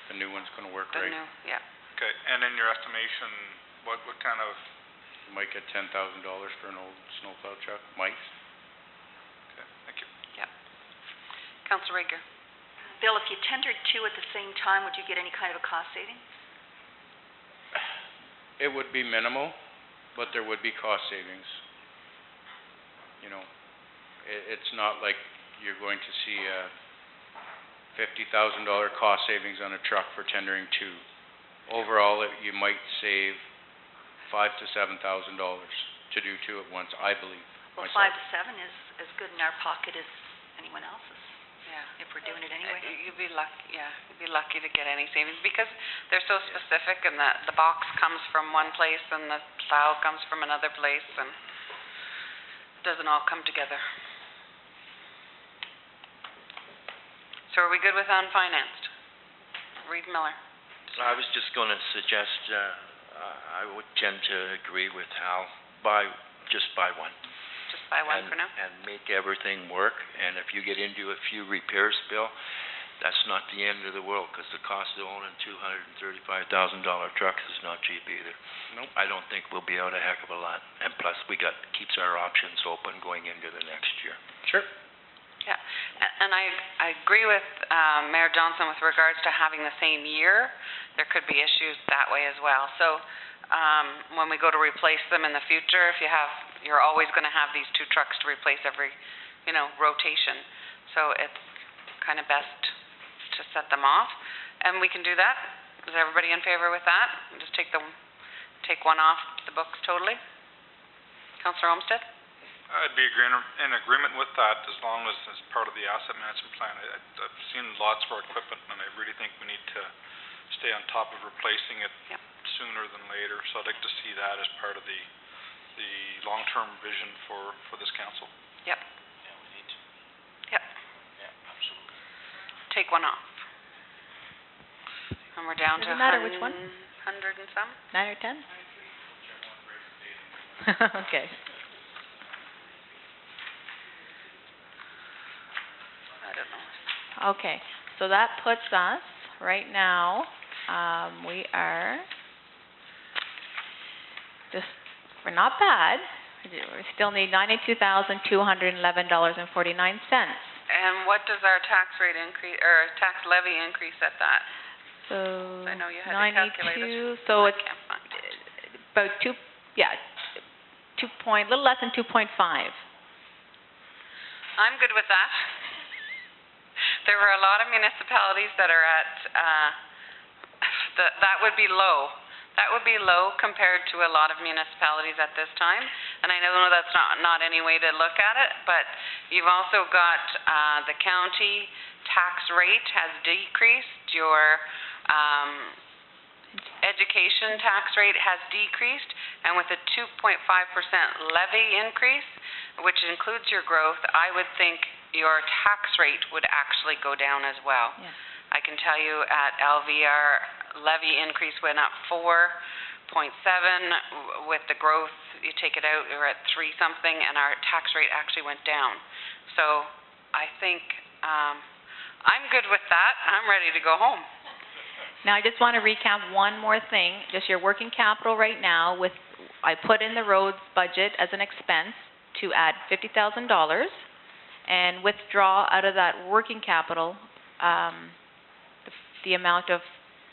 The new one's gonna work the right. new, yeah. Okay, and in your estimation, what kind of, You might get $10,000 for an old snowplow truck. Might. okay, thank you. Councillor Rager. Bill, if you tendered 2 at the same time, would you get any kind of a cost saving? It would be minimal, but there would be cost savings. You know, it's not like you're going to see a $50,000 cost savings on a truck for tendering 2. Overall, you might save $5,000 to $7,000 to do 2 at once, I believe. Well, myself. 5 to 7 is as good in our pocket as anyone else's, Yeah. if we're doing it anyway. You'd be lucky to get any savings because they're so specific, and the box comes from one place and the plow comes from another place, and it doesn't all come together. So are we good with unfinanced? Reed Miller. I was just gonna suggest, I would tend to agree with Hal, just buy one. Just buy one for now? And make everything work, and if you get into a few repairs, Bill, that's not the end of the world, 'cause the cost of owning $235,000 trucks is not cheap either. Nope. I don't think we'll be out a heck of a lot, and plus keeps our options open going into the next year. Sure. Yeah, and I agree with Mayor Johnson with regards to having the same year. There could be issues that way as well. So when we go to replace them in the future, you're always going to have these 2 trucks to replace every, rotation. So it's kind of best to set them off, and we can do that. Is everybody in favor with that? Just take one off the books totally. Councillor Olmsted? I'd be in agreement with that as long as it's part of the asset management plan. I've seen lots of our equipment, and I really think we need to stay on top of replacing it Yep. sooner than later, so I'd like to see that as part of the long-term vision for this council. Yep. Yeah, we need to. Yep. Yeah, absolutely. Take one off. And we're down to Doesn't matter which one. 100 and some? 9 or 10? Okay. I don't know. Okay, so that puts us, right now, we are just, we're not bad. We still need $92,211.49. And what does our tax rate increase, or tax levy increase at that? So, I know you had to calculate it. 92, so it's Can't find it. about little less than 2.5. I'm good with that. There were a lot of municipalities that are at, that would be low. That would be low compared to a lot of municipalities at this time. And I know that's not any way to look at it, but you've also got, the county tax rate has decreased. Your, education tax rate has decreased, and with a 2.5% levy increase, which includes your growth, I would think your tax rate would actually go down as well. Yeah. I can tell you at LV, levy increase went up 4.7. With the growth, you take it out, we're at 3 something, and our tax rate actually went down. So I think I'm good with that. I'm ready to go home. Now, I just want to recap one more thing, just your working capital right now with, I put in the roads budget as an expense to add $50,000 and withdraw out of that working capital, the amount of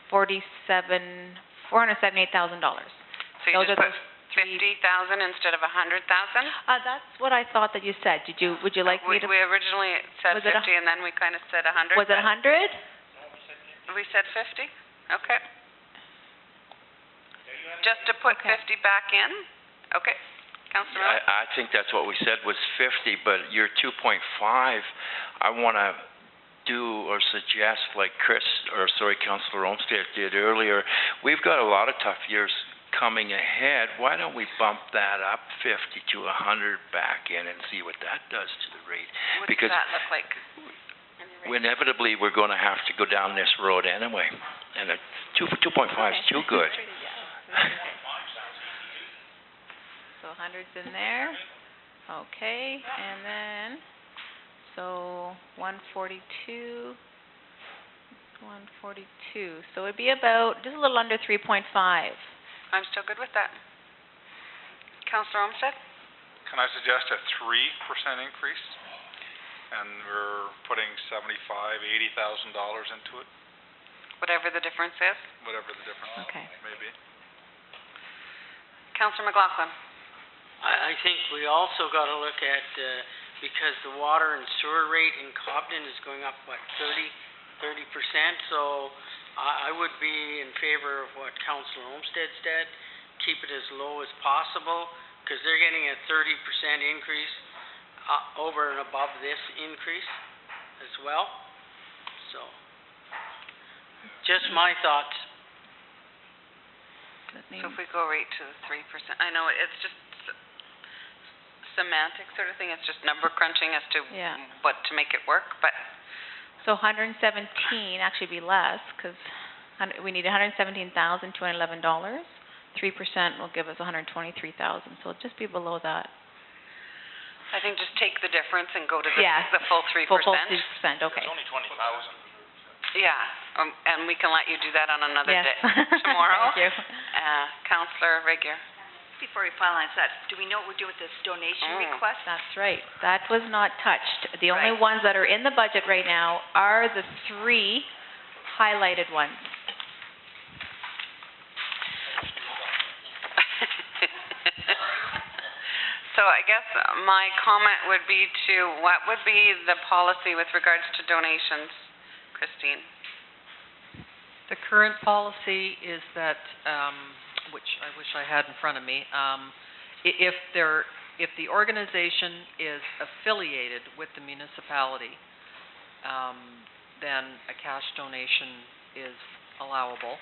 $478,000. So you just put 50,000 instead of 100,000? That's what I thought that you said. Would you like me to? We originally said Was 50 it and then we kind of said 100. Was it 100? We said 50? Okay. Just to put Okay. 50 back in? Okay. Councillor Miller? I think that's what we said was 50, but your 2.5, I want to do or suggest like Councillor Olmsted did earlier. We've got a lot of tough years coming ahead. Why don't we bump that up 50 to 100 back in and see what that does to the rate? What Because does that look like? inevitably we're going to have to go down this road anyway. And 2.5 is too good. So 100's in there. Okay, and then, so 142. So it'd be about just a little under 3.5. I'm still good with that. Councillor Olmsted? Can I suggest a 3% increase? And we're putting $75,000, $80,000 into it, Whatever the difference is. whatever the difference Okay. may be. Councillor McLaughlin? I think we also got to look at, because the water and sewer rate in Cobden is going up, what, 30%? So I would be in favor of what Councillor Olmsted said, keep it as low as possible, because they're getting a 30% increase over and above this increase as well. So, just my thoughts. So if we go right to the 3%, I know it's just semantic sort of thing, it's just number crunching as to Yeah. what to make it work, but So 117, actually be less, because we need $117,211. 3% will give us $123,000, so it'll just be below that. I think just take the difference and go to Yeah. the full 3%. Full 3%, okay. It's only 20,000. Yeah, and we can let you do that on another Yes. day, tomorrow. Thank you. Councillor Regier? Before we finalize that, do we know what we're doing with this donation request? That's right. That was not touched. The only Right. ones that are in the budget right now are the 3 highlighted ones. So I guess my comment would be to, what would be the policy with regards to donations, Christine? The current policy is that, which I wish I had in front of me, if the organization is affiliated with the municipality, then a cash donation is allowable.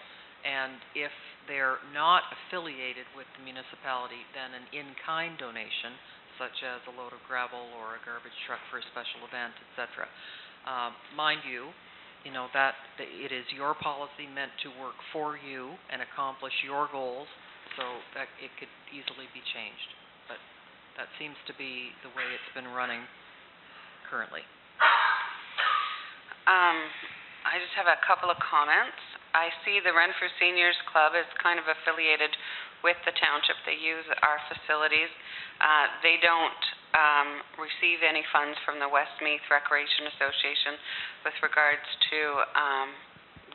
And if they're not affiliated with the municipality, then an in-kind donation, such as a load of gravel or a garbage truck for a special event, etc. Mind you, you know, that it is your policy meant to work for you and accomplish your goals, so that it could easily be changed. But that seems to be the way it's been running currently. I just have a couple of comments. I see the Renfrew Seniors Club is kind of affiliated with the township. They use our facilities. They don't receive any funds from the Westmeath Recreation Association with regards to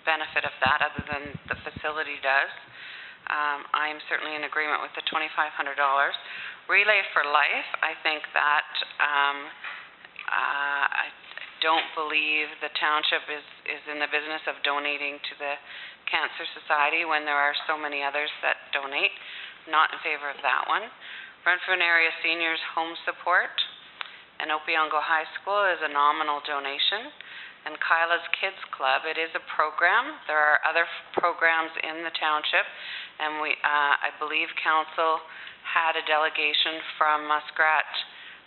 benefit of that, other than the facility does. I am certainly in agreement with the $2,500. Relay for Life, I think that I don't believe the township is in the business of donating to the Cancer Society when there are so many others that donate. Not in favor of that one. Renfrew Area Seniors Home Support and Opeongo High School is a nominal donation. And Kyla's Kids Club, it is a program. There are other programs in the township, and I believe council had a delegation from Muskrat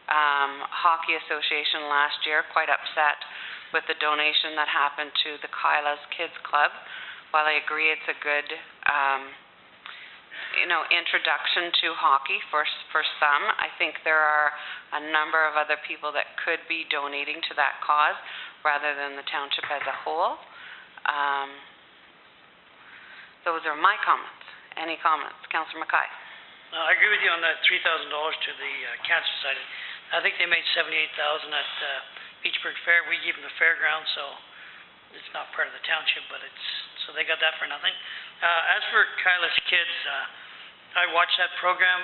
Hockey Association last year, quite upset with the donation that happened to the Kyla's Kids Club. While I agree it's a good introduction to hockey for some, I think there are a number of other people that could be donating to that cause rather than the township as a whole. Those are my comments. Any comments? Councillor Mackay. I agree with you on that $3,000 to the Cancer Society. I think they made $78,000 at Beachburg Fair. We gave them the fairground, so it's not part of the township, but so they got that for nothing. As for Kyla's Kids, I watch that program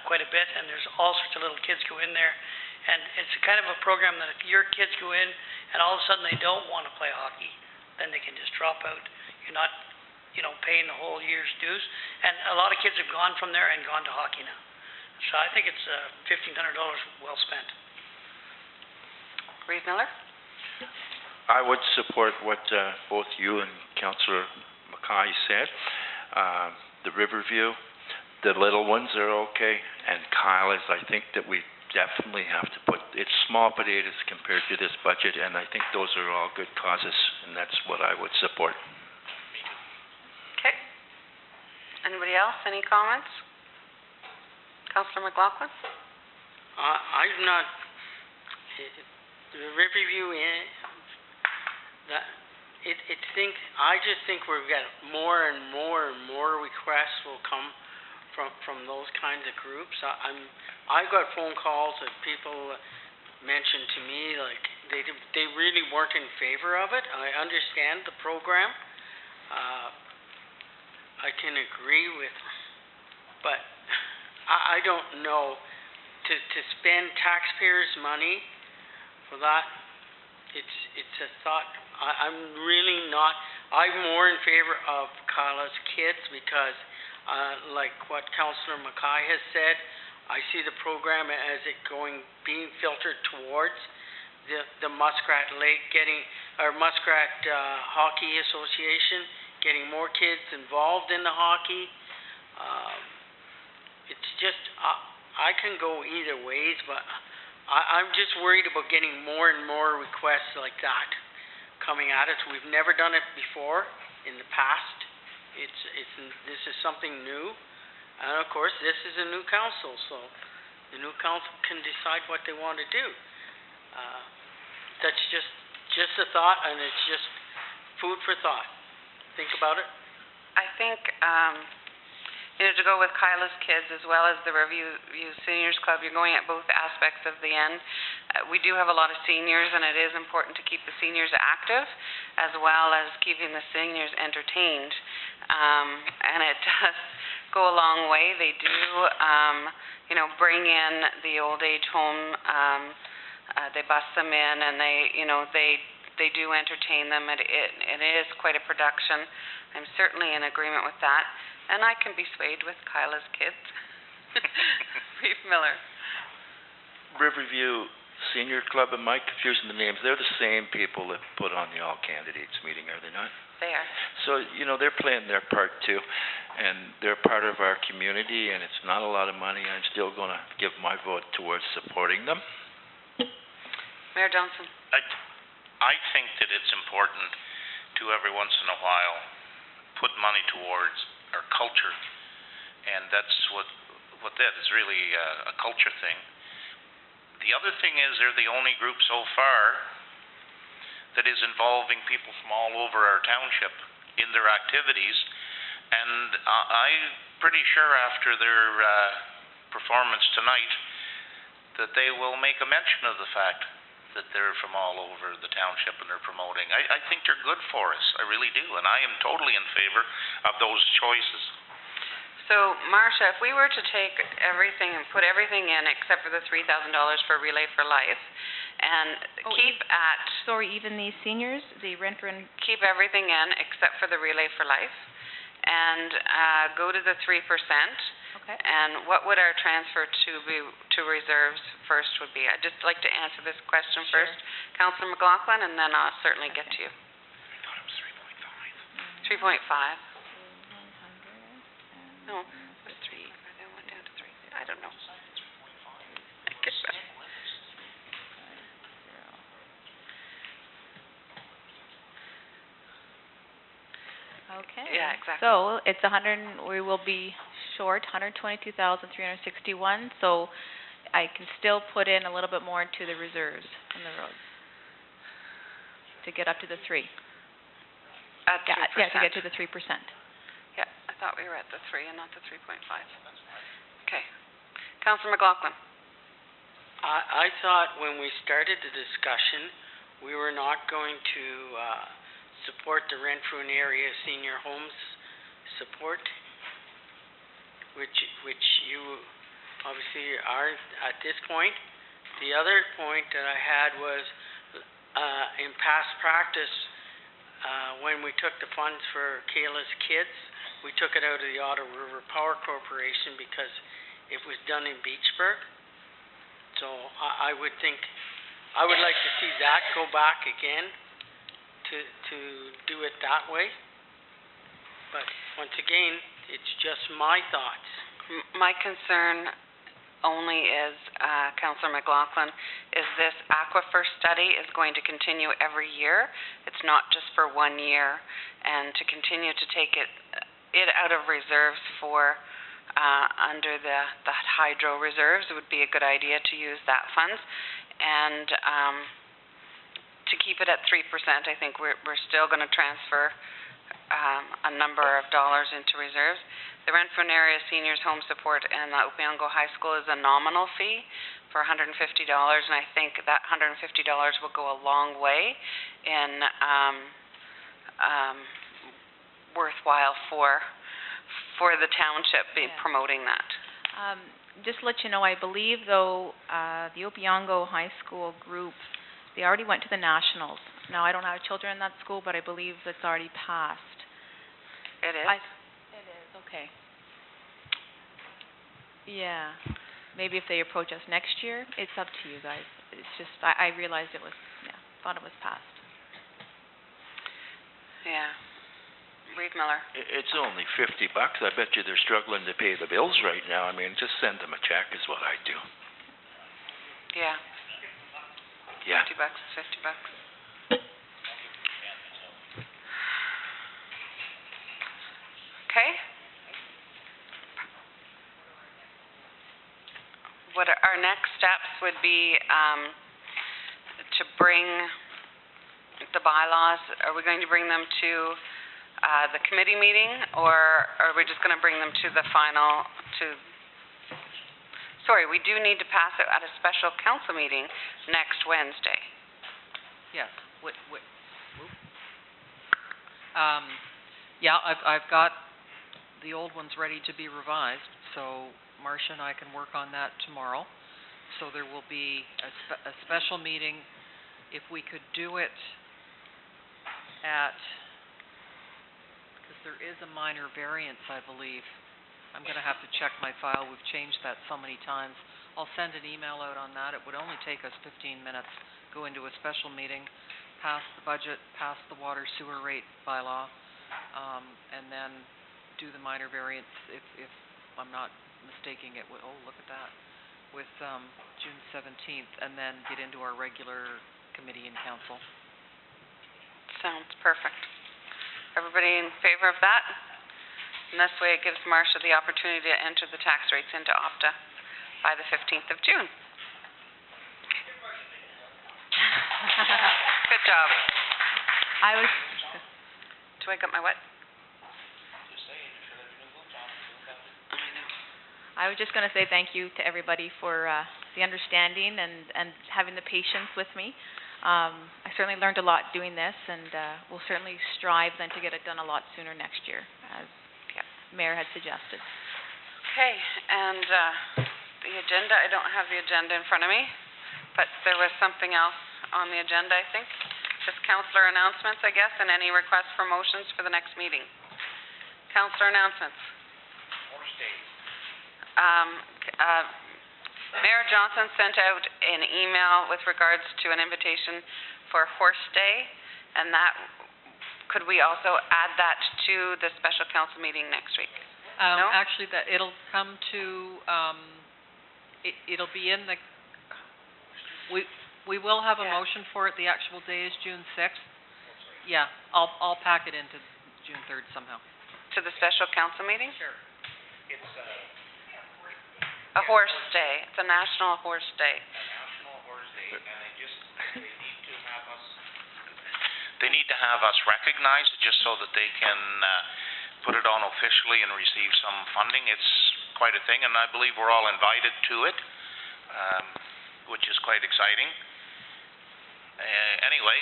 quite a bit, and there's all sorts of little kids go in there, and it's kind of a program that if your kids go in and all of a sudden they don't want to play hockey, then they can just drop out. You're not, paying the whole year's dues, and a lot of kids have gone from there and gone to hockey now. So I think it's $1,500 well spent. Reeve Miller? I would support what both you and Councillor Mackay said. The Riverview, the little ones are okay, and Kyla's, I think that we definitely have to put, it's small potatoes compared to this budget, and I think those are all good causes, and that's what I would support. Okay. Anybody else? Any comments? Councillor McLaughlin? I'm not, the Riverview, I just think we've got more and more requests will come from those kinds of groups. I got phone calls that people mentioned to me, like, they really weren't in favor of it. I understand the program. I can agree with, but I don't know, to spend taxpayers' money for that, it's a thought. I'm really not, I'm more in favor of Kyla's Kids because, like what Councillor Mackay has said, I see the program as it being filtered towards the Muskrat Lake Muskrat Hockey Association, getting more kids involved in the hockey. It's just, I can go either ways, but I'm just worried about getting more and more requests like that coming at us. We've never done it before in the past. This is something new, and of course this is a new council, so the new council can decide what they want to do. That's just a thought, and it's just food for thought. Think about it. I think to go with Kyla's Kids as well as the Riverview Seniors Club, you're going at both aspects of the end. We do have a lot of seniors, and it is important to keep the seniors active as well as keeping the seniors entertained. And it does go a long way. They do, bring in the old age home. They bus them in, and they do entertain them. It is quite a production. I'm certainly in agreement with that. And I can be swayed with Kyla's Kids. Reeve Miller. Riverview Senior Club, am I confusing the names? They're the same people that put on the all candidates meeting, are they not? there. So, you know, they're playing their part too, and they're part of our community, and it's not a lot of money. I'm still gonna give my vote towards supporting them. Mayor Johnson. I think that it's important to every once in a while put money towards our culture, and that's what that is really a culture thing. The other thing is they're the only group so far that is involving people from all over our township in their activities, and I'm pretty sure after their performance tonight that they will make a mention of the fact that they're from all over the township and they're promoting. I think they're good for us, I really do, and I am totally in favor of those choices. So, Marcia, if we were to take everything and put everything in except for the $3,000 for Relay for Life, and keep at... Sorry, even these seniors, the renter and... Keep everything in except for the Relay for Life, and go to the 3%. Okay. And what would our transfer to reserves first would be? I'd just like to answer this question first. Councillor McLaughlin, and then I'll certainly get to you. I thought it was 3.5. 3.5. No, it was 3. Then it went down to 3. I don't know. I guess that. Okay. Yeah, exactly. So it's we will be short 122,361. So I can still put in a little bit more into the reserves on the roads to get up to the 3. At 3%. Yeah, to get to the 3%. Yeah, I thought we were at the 3 and not the 3.5. Okay. Councillor McLaughlin. I thought when we started the discussion, we were not going to support the Renfrew and area senior homes support, which you obviously are at this point. The other point that I had was in past practice, when we took the funds for Kayla's kids, we took it out of the Ottawa River Power Corporation because it was done in Beachburg. So I would like to see that go back again to do it that way. But once again, it's just my thoughts. My concern only is, Councillor McLaughlin, is this aquifer study is going to continue every year. It's not just for 1 year. And to continue to take it out of reserves for under the hydro reserves, it would be a good idea to use that funds. And to keep it at 3%, I think we're still going to transfer a number of dollars into reserves. The Renfrew and area seniors home support and the Opeongo High School is a nominal fee for $150, and I think that $150 will go a long way in worthwhile for the township promoting that. Just to let you know, I believe though the Opeongo High School group, they already went to the nationals. Now I don't have children in that school, but I believe it's already passed. It is? It is, okay. Yeah, maybe if they approach us next year, it's up to you guys. It's just, I realized it was, thought it was passed. Yeah. Reeve Miller. It's only $50. I bet you they're struggling to pay the bills right now. I mean, just send them a check is what I do. Yeah. Yeah. $50 is $50. Okay. What our next steps would be to bring the bylaws. Are we going to bring them to the committee meeting, or are we just going to bring them to the final, sorry, we do need to pass it at a special council meeting next Wednesday. Yes. Yeah, I've got the old ones ready to be revised, so Marcia and I can work on that tomorrow. So there will be a special meeting. If we could do it at, because there is a minor variance, I believe. I'm going to have to check my file. We've changed that so many times. I'll send an email out on that. It would only take us 15 minutes, go into a special meeting. pass the budget, pass the water sewer rate bylaw, and then do the minor variance if I'm not mistaking it with, oh, look at that, with, June 17th, and then get into our regular committee and council. Sounds perfect. Everybody in favor of that? And this way it gives Marcia the opportunity to enter the tax rates into OPTA by the 15th of June. Good job. I was, Do I got my what? I was just gonna say thank you to everybody for, the understanding and having the patience with me. I certainly learned a lot doing this, and, we'll certainly strive then to get it done a lot sooner next year, as Mayor had suggested. Okay, and the agenda, I don't have the agenda in front of me, but there was something else on the agenda, I think. Just councillor announcements, I guess, and any requests for motions for the next meeting. Councillor announcements. Mayor Johnson sent out an email with regards to an invitation for Horse Day, and that, could we also add that to the special council meeting next week? No? Actually, that, it'll come to, it'll be in the, we will have a Yeah. motion for it. The actual day is June 6th. Yeah, I'll pack it into June 3rd somehow. To the special council meeting? Sure. It's A horse day. It's a national horse day. National Horse Day, and they need to have us recognize it just so that they can put it on officially and receive some funding. It's quite a thing, and I believe we're all invited to it, which is quite exciting. Anyway,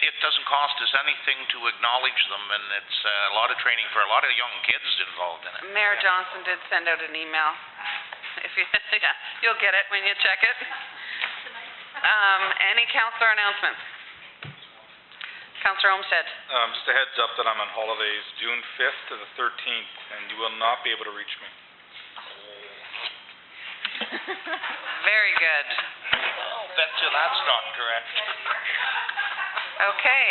it doesn't cost us anything to acknowledge them, and it's a lot of training for a lot of young kids involved in it. Mayor Johnson did send out an email. If you, yeah, you'll get it when you check it. Any councillor announcements? Councillor Olmsted. Just a heads up that I'm on holidays June 5th to the 13th, and you will not be able to reach me. Very good. I'll bet you that's not correct. Okay.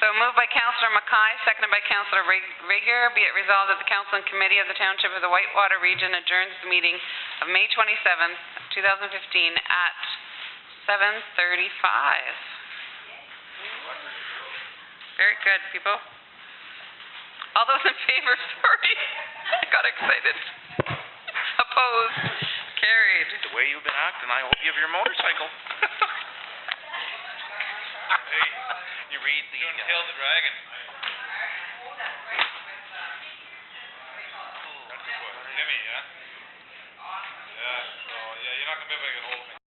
So moved by Councillor Mackay, seconded by Councillor Rigueur. Be it resolved that the Council and Committee of the Township of the Whitewater Region adjourns the meeting of May 27th, 2015 at 7:35. Very good, people. All those in favor, sorry. I got excited. Opposed? Carried. The way you've been acting, I hope you have your motorcycle. Hey, you read the... Kill the dragon. That's a good boy. Timmy, yeah? Yeah, so, yeah, you're not going to be able to get hold of me.